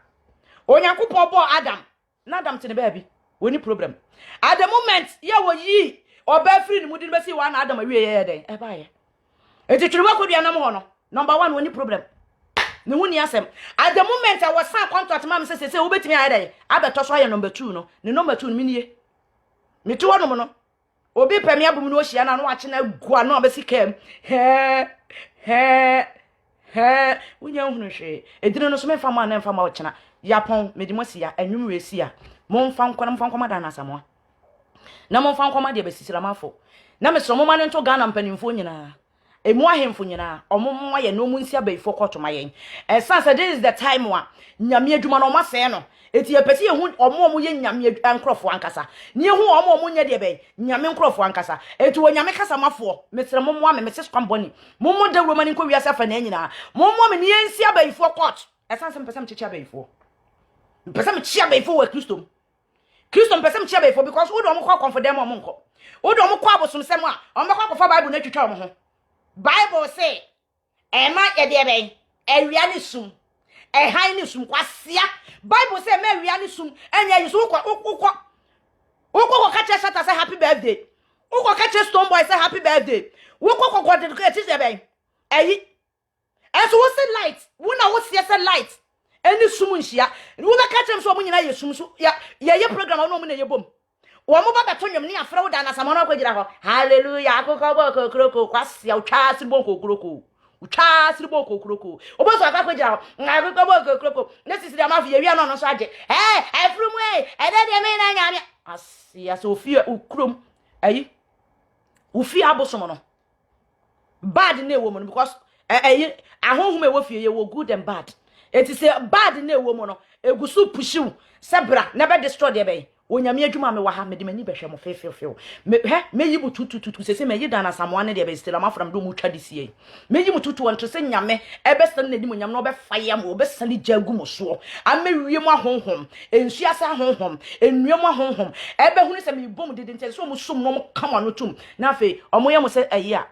onyankopon bo Adam na Adam tene baabi woni problem at the moment ya wo yi oba free ni mudi besi wa na Adam awie ye den e ba ye eti twirwa kodua na mo ho no number 1 woni problem ne hu ni asem at the moment I was sign contract mam se wo betimi aye den abeto so aye number 2 no ne number 2 mi nie mi to no mo no obi pemi abum no ohia na no ache na gua no abesi kam unya hunu hwe edine no so me fama na mfama ochena yapon medimosi ya anwum wesi ya momfa nkwa da na samoa na momfa nkwa de besisira mafo na mesro mo ma ne nto Ghana mpanimfo nyina emu ahemfo nyina omo ye no mu nsia bayifo kwoto mayen esanse this is the time wa nyame adwuma no ma se no eti epese ye hu omo ye nyame ankrofo ankasa ne hu omo nye de be nyame nkrofo ankasa eti wo nyame kasa mafo metre mo mo me se skwamboni mo mo da romani nko wiase fa na nyina mo mo me ne nsia bayifo kwot esanse mpese mchechi bayifo mpese mchechi bayifo wa Kristo mpese mchechi bayifo because wo do mo kwa confident mo nko wo do mo kwa abosom sem a o me kwa kofa Bible na twitwa mo ho Bible say ema ye de ben ewia ni sum han ni sum kwasia Bible say me ewia ni sum enya yi so ukọ ka che Satan say happy birthday ukọ ka che Stone Boy say happy birthday ukọ ko dedicate say ben eyi enso wo say light wo na wo say light eni sum nhia wo be ka che so mo nyina ye sum so ye program no mo na ye bom wo mo ba beto nwom ne afra wo da na samono kwagira ho hallelujah akoko bo kokroko kwasia utwa siri bo kokroko obo so akwagira ho akoko bo kokroko ne sisiri amafu ye wi no so age afrum e de me na nyame asia so fie ukrom ayi ufi abosom no bad na ewo mo because ayi ahonhom ewo fie ye wo good and bad it is bad na ewo mo no egusu pushiw sebra na be destroy de be onyame adwuma me wa ha me de mani behwe mo fefefew me yi butututu sese me yi dana samoane de be stela mafram do mu twa disie me yi mututu wonto se nyame ebe san na di mo nyame no be faya mo be sani jagu mo so ame wie mo ahonhom ensuasa ahonhom ennuam ahonhom ebe hunu se me bom de nte so mo som no mo kama no tum na fe omo ye mo se ayi a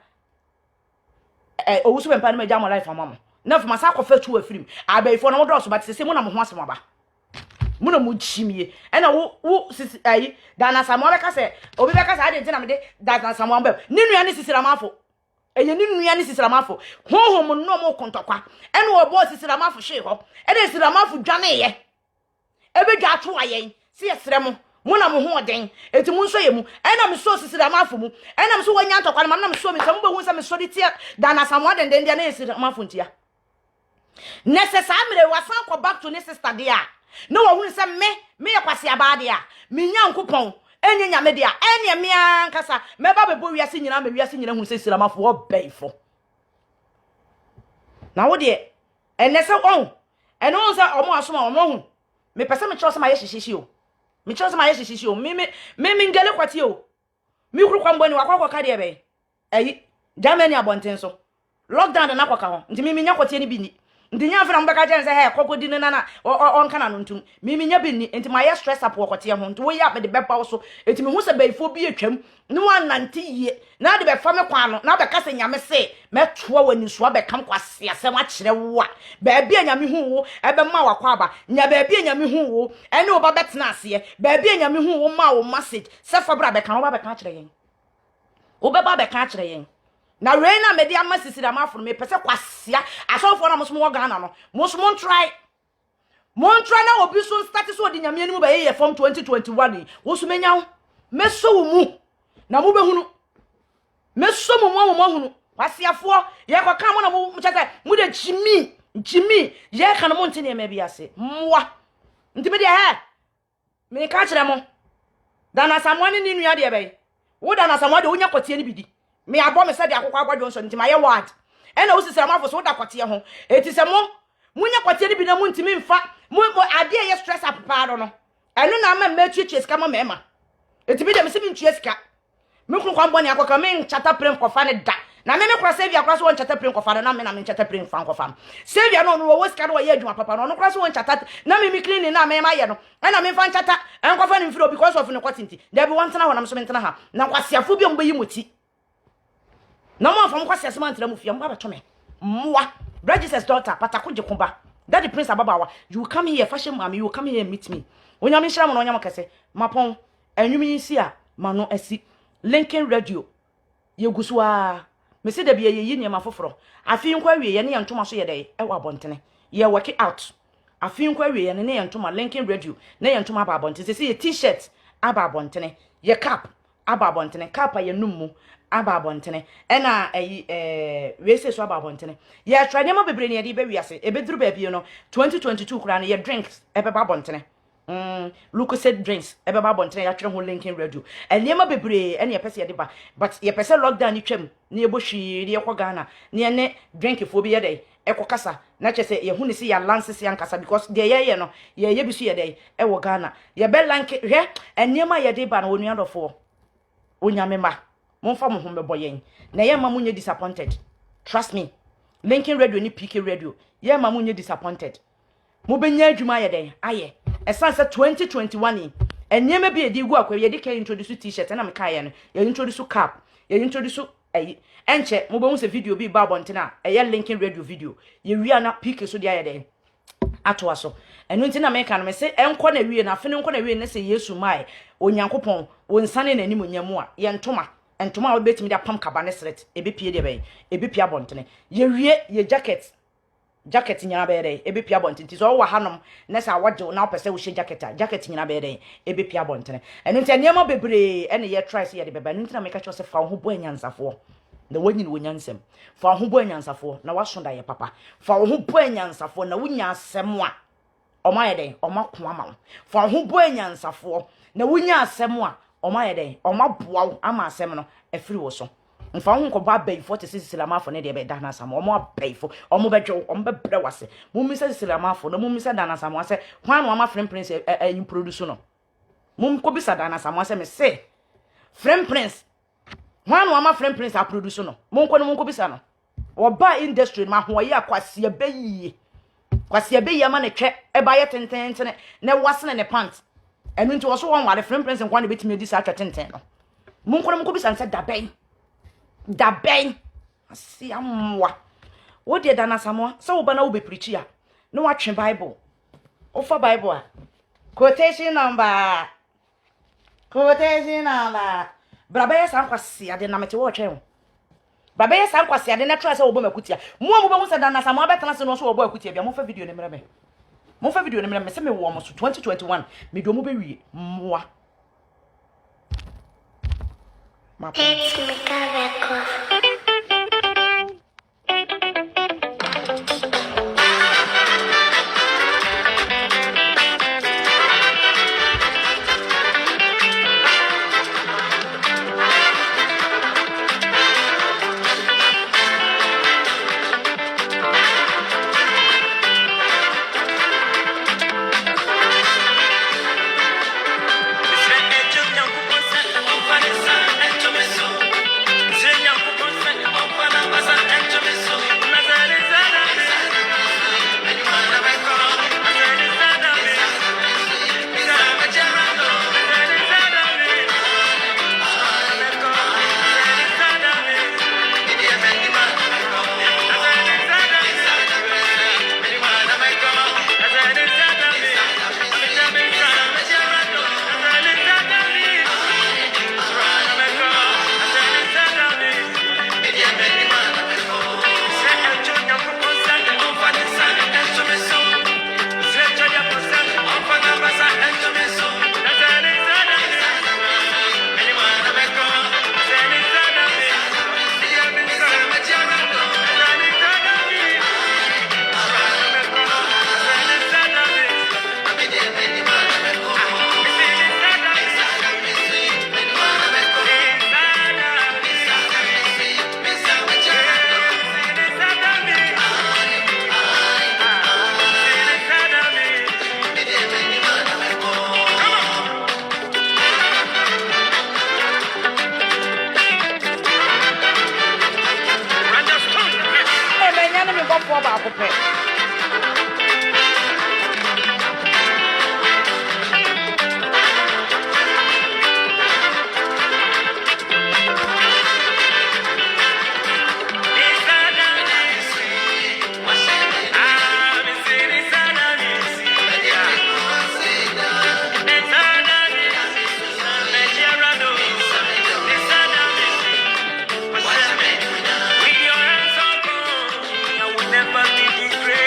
owusu be mpa no ma jam life amamo na fe masa kofa tu afirim abaifo no mo do so bat sese mo na mo ho asem aba muna mu chimie ena wo sisi ayi dana samoa be ka se obi be ka se ade ntina me de dana samoa be ni nua ni sisira mafo eye ni nua ni sisira mafo honhom no mo kontokwa ena obo sisira mafo hwe ho ede sisira mafo dwane ye ebe dwa to ayen se yesere mo muna mo ho den eti mu nso ye mu ena me so sisira mafo mu ena me so wanya ntokwa na me so me se mo be hu se me so de tie dana samoa den den na sisira mafo ntia necessary wasan ko back to ne sister dia no wa hunu se me yakwase abade a me nyankopon enye nyame de a enye me ankasa me ba bebo wiase nyina me wiase nyina hunu se siramafo obeifo na wo de enese on eno on se omo asoma omo hu me pese me chose ma ye hihihie o me chose ma ye hihihie o me ngele kwati o me kuru kwamboni wakwa ka de be ayi Germany abonten so lockdown na kwaka ho nti me nya kwati ni bi ni ndi nya afra mbaka je nse he kokodi ne na on kana no ntum mi nya bi ni enti ma ye stress up wokote ho nti wo ya be de beba wo so enti me hu se bayifo bi atwam ne wan nante yie na de be fa me kwa no na be ka se nyame se metoa wani so be kam kwase asem a kire wo a ba bia nyame hu wo ebe ma wakwa aba nya ba bia nyame hu wo ene wo ba betena ase ba bia nyame hu wo ma wo message se fa bra be kan wo ba be kan kire yen wo be ba be kan kire yen na reina me dia masisira mafro me pese kwasia asofo na mosmo wo Ghana no mosmo try na obi so start so di nyame animu ba ye from 2021 wo so menya wo meso wo mu na mo behunu meso mo hunu kwasiafo ye kwa kan mo na mo chata mo de jimi ye kan mo ntine me bia se mwa ntime dia he me ka kire mo dana samwani ni nua de be wo dana samwa de wonya kotie ni bidi me abo me said akokwa agwadwo nso ntima ye ward ena wo sisira mafo so da kwatie ho eti se mo munya kwatie ni bi na mu ntimi mfa mo ade ye stress up paado no eno na ma metwetwe sika mo mema eti bi de me simi ntwe sika me kru kwambo ni akoka me nchata prem kofa ne da na me kra savia kra so won chata prem kofa na me na me nchata prem fan kofa savia no no wo sika no ye adwuma papa no kra so won chata na me clean na me ma ye no ena me fan chata en kofa ni mfiro because of ne kwatinti there be one tana ho na me so me tana ha na kwasiafo bi mbe yi moti na mo afam kwase asema ntira mu fia mo abeto mwa register's daughter patako jekumba daddy prince ababawa you come here fashion mama you come here meet me onya me shira mo onya mo kase mapon anwum yin si a mano asi Lincoln radio yegusu a me se da bia ye yi niam afoforo afi nkwa wie ye ne ye ntoma so ye dai e wa abontene ye work it out afi nkwa wie ye ne ye ntoma Lincoln radio ne ye ntoma aba abontene se ye t-shirt aba abontene ye cap aba abontene cap ye nummu aba abontene ena wese so aba abontene ye try dem bebre ne ye be wiase e beduru ba bi no 2022 kura no ye drinks e be ba abontene Lucozade drinks ebe ba bonten ya twere ho linking radio enema bebre ene ye pese ye de ba but ye pese lockdown ni twam ne ye bohwi ne ye kwa Ghana ne ne drink fo bi ye dey ekokasa na chese ye hu ne si ya lance si ankasa because de ye no ye bi su ye dey e wo Ghana ye be lanke hwe enema ye de ba na onua dofo onyame ma momfa mo ho mebo yen na ye ma munye disappointed trust me linking radio ni PK radio ye ma munye disappointed mo benya adwuma ye den aye esan se 2021 enema bi edi gu akwa ye de introduce t-shirt na me kai no ye introduce cap ye introduce ayi enche mo be hu se video bi ba bontina eye linking radio video ye wi na PK so de aye den ato aso enu ntina me kan me se enko na wi na afene enko na wi ne se Yesu mai onyankopon wonsane na anim onyamu a ye ntoma a betimi da pam kaba ne sret ebe pie de ben ebe pia bontene ye wi ye jacket nyina be dey ebe pia bontene so wa hanom na sa wode na opese wo hye jacket nyina be dey ebe pia bontene enu ntia niam bebre ene ye try se ye de beba enu ntina me ka cho se fa ho bo anyansafo na wanyi ne wonyansem fa ho bo anyansafo na wasonda ye papa fa ho bo anyansafo na wonya asem a oma ye den oma ko ama fa ho bo anyansafo na wonya asem a oma ye den oma boa ama asem no afiri wo so mfa ho ko ba bai 46 silamafo ne de be dana sam omo abaifo omo bedwo omo bebre wase mumisa silamafo na mumisa dana sam wase hwan no ama friend prince produce no mum ko bisa dana sam wase me se friend prince hwan no ama friend prince a produce no mum ko bisa no oba industry ma ho ye akwase abayi ama ne twe e ba ye tententene na wasene ne pants enu nti wo so won wale friend prince nkwa ne betimi edi sa twetenten no mum ko bisa nse da ben asi amwa wo de dana samo so wo bana wo be preach ya no wa twe bible o fa bible a quotation number braba ya san kwase ade na mete wo twe braba ya san kwase ade na try se wo bo makutia mo be hu se dana samo abetana se no so wo bo akutia bia mo fa video ne mre me se me wo mo so 2021 me do mo be wie moa It's Mika Records. Never be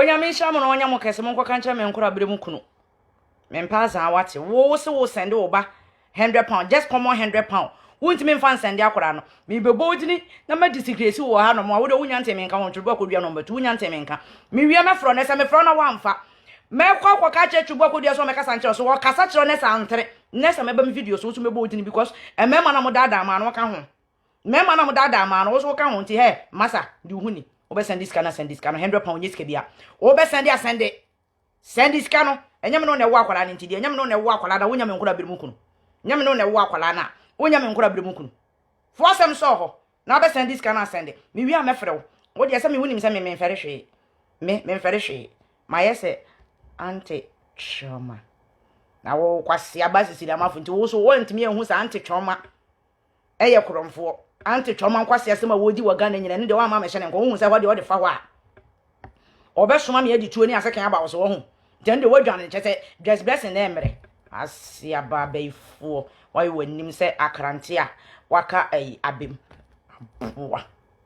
Onya me hia mo no onya mo kese mo nkoka nche me nkora bere mu kunu. Me mpa za wate. Wo se wo send wo ba £100 just common £100. Won't me fan send akora no. Me be bodini na ma disagree wo ha no mo wo de wonya ntem nka ho twubo akodua number 2 wonya ntem nka. Me wi me fro na se me fro na wamfa. Me kwa ka che twubo akodua so me kasa nche so wo kasa chiro ne sa ntere. Ne se me ba me video so me bodini because e me ma na mo dada ma no ka ho. Me ma na mo dada ma no so ka ho nti he masa di huni. Obe send this kana £100 nyesika bia. Obe send ya send this kana enyam no na wo akwala nti di enyam no na wo akwala da wonya me nkora bere mu kunu. Nyam no na wo akwala na wonya me nkora bere mu kunu. Fo asem so ho na obe send this kana send. Me wi am efrew. Wo de se me hunim se me mfere hwe. Me mfere hwe. Ma yese anti trauma. Na wo kwase abasisi da mafo nti wo so wo ntimi ehu sa anti trauma. Eye kromfo. Anti trauma nkwase asem a woji wa Ghana nyina ne de wa ma mehye ne nko hu se wo de fa ho a. Obesoma me adi tuo ni asekan aba wo so wo hu. Den de wadwane chese dress blessing na emre. Asia ba baifuo. Why wanim se akrante a waka ai abem. Wa.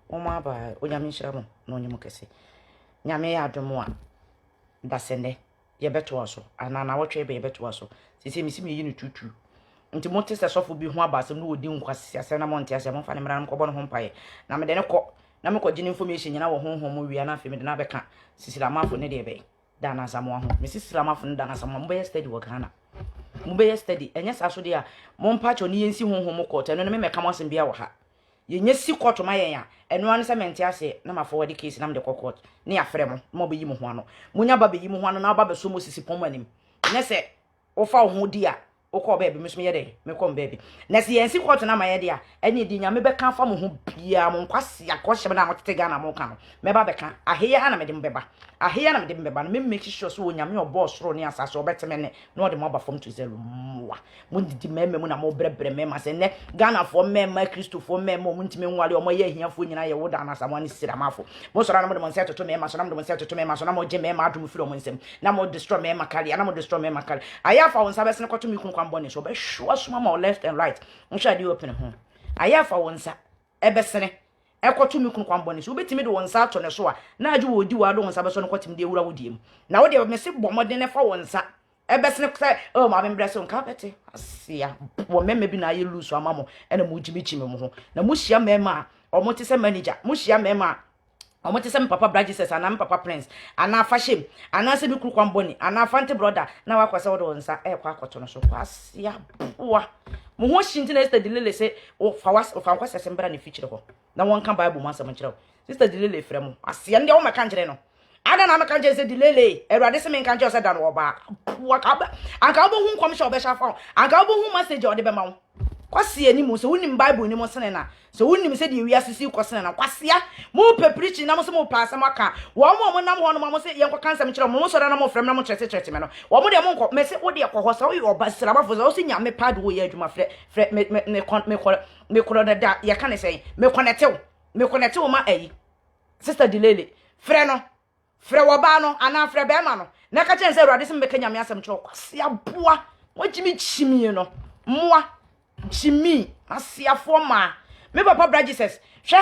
O ma ba onyame nhira mo na onyem kese. Nyame ya adomo a dasende ye beto aso. Ana na wotwe be ye beto aso. Sisi mi simi yi no tutu. Nti mo tese sofo bi ho abasem no odi nkwase asem na mo nte asem mo fa ne mra ko bo no ho mpaye. Na me de ne ko na me ko gine information nyina wo honhom mo wi na afi me de na beka sisira mafo ne de be. Dana samo ho me sisira mafo ne dana samo mo be study wo Ghana. Mo be study enya saso de a mo mpacho ne yensi honhom ko to no me meka mo asem bia wo ha. Ye nyesi court ma yen a eno an se mente ase na ma forward case na me de court ne afre mo be yi mo ho ano. Munya ba be yi mo ho ano na ba be so mo sisi pom anim. Ne se wo fa wo ho di a okọ baby mesome ye de me kom baby na se yensi kwọto na maye de a ene di nya me be kan fa mo ho bia mo nkwase akọhye na mo tete Ghana mo kan me ba be kan aheya na me de mbeba aheya na me de mbeba no me make sure so onyame obo soro ne asase obeteme ne na ode mo ba fom to zero mwa mo didi meme mu na mo brebre me ma se ne Ghana fo meme Christopher meme mo ntime nwale o mo ye hiafo nyina ye woda na samo ne sira mafo mo soro na mo de mo nse toto me ma so na mo de mo nse toto me ma so na mo je me ma adum firi mo nsem na mo destroy me makali na mo destroy me makali aya fa won sabe se ne kwato mi kun kwambone so be sure suma ma left and right nhwa dey open ho aya fa won sa ebesene ekoto mi kun kwambone so betimi de won sa ato ne so a na age wo di wa do won sa be so ne kwatim de ewura wodiem na wo de me se bomode ne fa won sa ebesene say oh ma be mbrese nka bete asia wo meme bi na aye lusu amamo ena mu jimichime mo ho na mu hia mema o mo te se manager mu hia mema omo te se papa Brajises ana papa Prince ana fashem ana se bi kuru kwamboni ana fante brother na wakwase wodo nsa kwa akoto no so kwasia boa mo ho shinti na sister Dilele se o fa kwase se mbra ne feature ho na won kan Bible man sam kire sister Dilele frɛ mo asia nde wo meka nkire no ada na meka nkire se Dilele Erade se menka nkire se da no oba boa ka ba anka obo hu nkom she obesha fa anka obo hu message ode be ma wo kwase ani mo se wonim Bible ni mo sene na se wonim se de wi asisi kwase na kwasea mo pe preach na mo se mo pass am aka wo mo nam ho no mo se yen kwa kansam kire mo so na mo frem na mo chete me no wo mo de mo nko me se wo de ekwo so wo obasira ba fo so se nya me pad wo ye adwuma frɛ me kro na da ye kan se me connect wo ma ayi sister Dilele frɛ no frɛ wo ba no ana frɛ be ma no na ka chen se Erade se me kanya me asam kire kwasea boa wo jimi chimie no moa chimi asiafo ma me papa Brajises hwe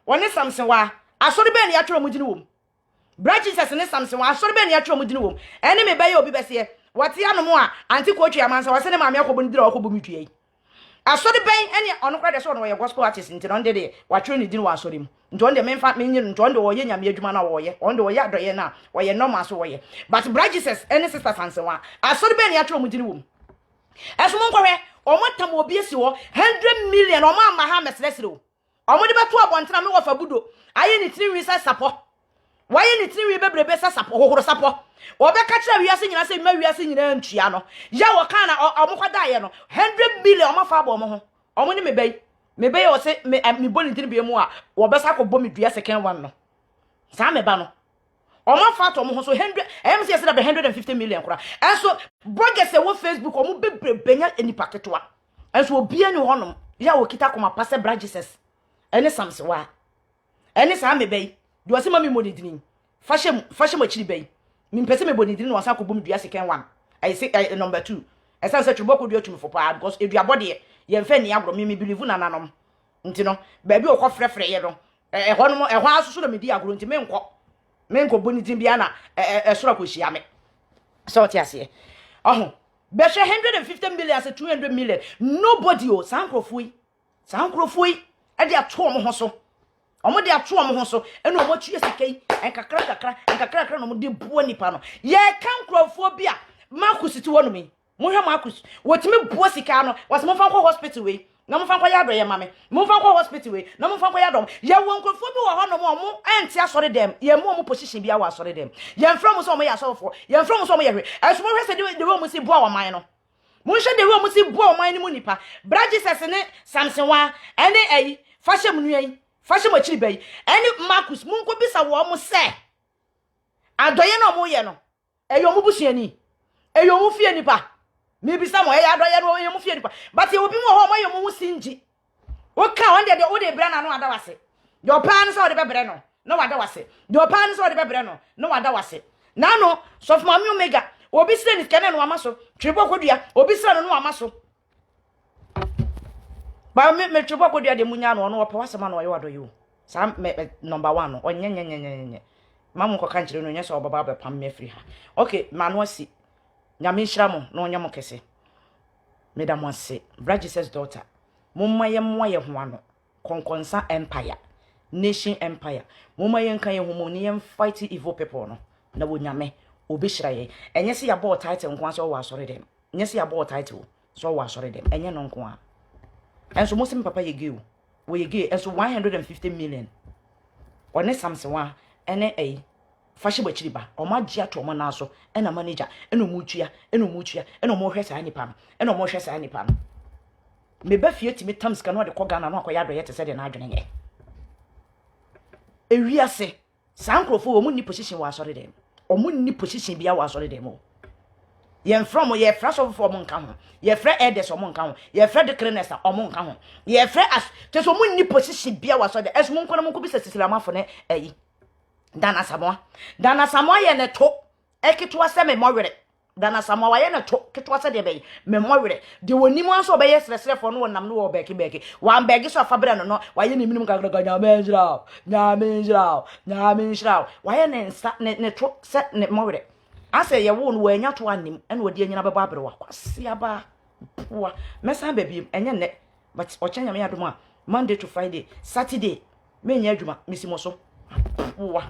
woni Samson wa asori be ne ya twero mudini wom Brajises ne Samson wa asori be ne ya twero mudini wom ene me be ye obi bese ye wate ano mo a anti ko twa mansa wase ne maame akobo ndira akobo mitue asori be ene ono kra de so no ye gospel artist nti no de wa twero ne dini wa asori mu nti on de memfa me nyi nti on de wo ye nyame adwuma na wo ye on de wo ye adoye na wo ye normal so wo ye but Brajises ene sister Samson wa asori be ne ya twero mudini wom eso mo nkwe omo tam obi esi wo 100 million omo ama ha meselesere o omo de beto abontena me wo fa budo aye ni tinwi sa sapo waye ni tinwi bebrebe sa sapo hohoro sapo obe ka kira wiase nyina se ma wiase nyina ntua no ya wo kan na omo kwada ye no 100 million omo fa abo omo ho omo ni mebei o se me boni tin bi mu a wo be sa ko bo me dua second one no sa me ba no omo fa to omo ho so 100 em se da 150 million kura enso bloggers e wo Facebook omo bebrebe nya enipa ketwa enso obi ani honom ya wo kita koma passe Brajises ene Samson wa ene sa mebei do ase ma mi monidini fashem achiri bei mi pese me bonidini wasa ko bom dua second one I say number 2 esa se twoboko dua tumi for pa because edua bode ye mfa ni agro mi believe na nanom nti no ba bi okọ frefre ye no honom ho asusu na medi agro nti me nkọ me nko boni din bia na soro ko hia me so what ase oh be 150 million say 200 million nobody o sankrofui e de ato omo ho so omo de ato omo ho so e no omo tue sikai enkakra no mo de buo nipa no ye kan krofo bia makusiti wono mi mo hwe makus wotimi buo sika no was mo fa ko hospital we na mo fa ko yado ye mame mo fa ko hospital we na mo fa ko yado ye won krofo bi wo ho no mo enti asore dem ye mo position bia wa asore dem ye mfra mo so mo ya asofo ye mfra mo so mo ye hwe eso mo hwe se de wo mo si buo wa man no mo hwe de wo mo si buo wa man ni mu nipa bra Jesus ne Samson wa ene ayi fashe mu nuyi fashe mo chiri bayi ene Marcus mo nko bisa wo mo se adoye no mo ye no eyo mo busuani eyo mu fie nipa mi bisa mo eya adoye no eyo mu fie nipa but ye obi mo ho mo ye mo sinji o ka won de o de bra na no ada wase your pan so de bebre no wada wase your pan so de bebre no wada wase na no so for mami omega obi sire ni kene no amaso twebo kodua obi sire no amaso ba me twebo kodua de munya no no opa wasema no ye wado yo sa number 1 no onyenyenyenyenye mamu ko kanchire no nya so obaba be pam me free ha okay manu asi nyame nhira mo no nya mo kese madam ase bra Jesus daughter momma ye mo ye ho ano konkonsa empire nation empire momma ye nkan ye ho mo ni ye fight evil people no na wo nyame obehira ye enye se ya bo title nko so wo asore dem enye se ya bo title so wo asore dem enye no nko a enso mo sim papa ye geu wo ye ge enso 150 million one Samson wa ene fashe bachiri ba o ma gia to mo na so ena manager ena mu tua ena mo hwe sa nipa no ena mo hwe sa nipa no me ba fie timi tam ska no de ko Ghana no akoya do ye te se de na adwene ye ewiase sankrofo wo mu ni position wa asore dem o mu ni position bia wa asore dem o ye from ye fresh of for mo nka ho ye fre edes o mo nka ho ye fre de crenessa o mo nka ho ye fre as te so mu ni position bia wa asore dem es mo nko na mo ko bi se sisilama ne eyi Dana Samoa ye ne to ekitwa se memorere Dana Samoa ye ne to kitwa se de be memorere de wonimu anso be ye sresre fo no wonam no wo beki wan begi so afabere no wa ye ne minimum gagraga nya menjira wa ye ne nsa ne to se ne morere ase ye wo no wa nya to anim ene wodi anyina beba abere wa kwase aba poa mesa baby enye ne but ochenya me adoma Monday to Friday Saturday me nya adwuma misimo so poa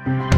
bye.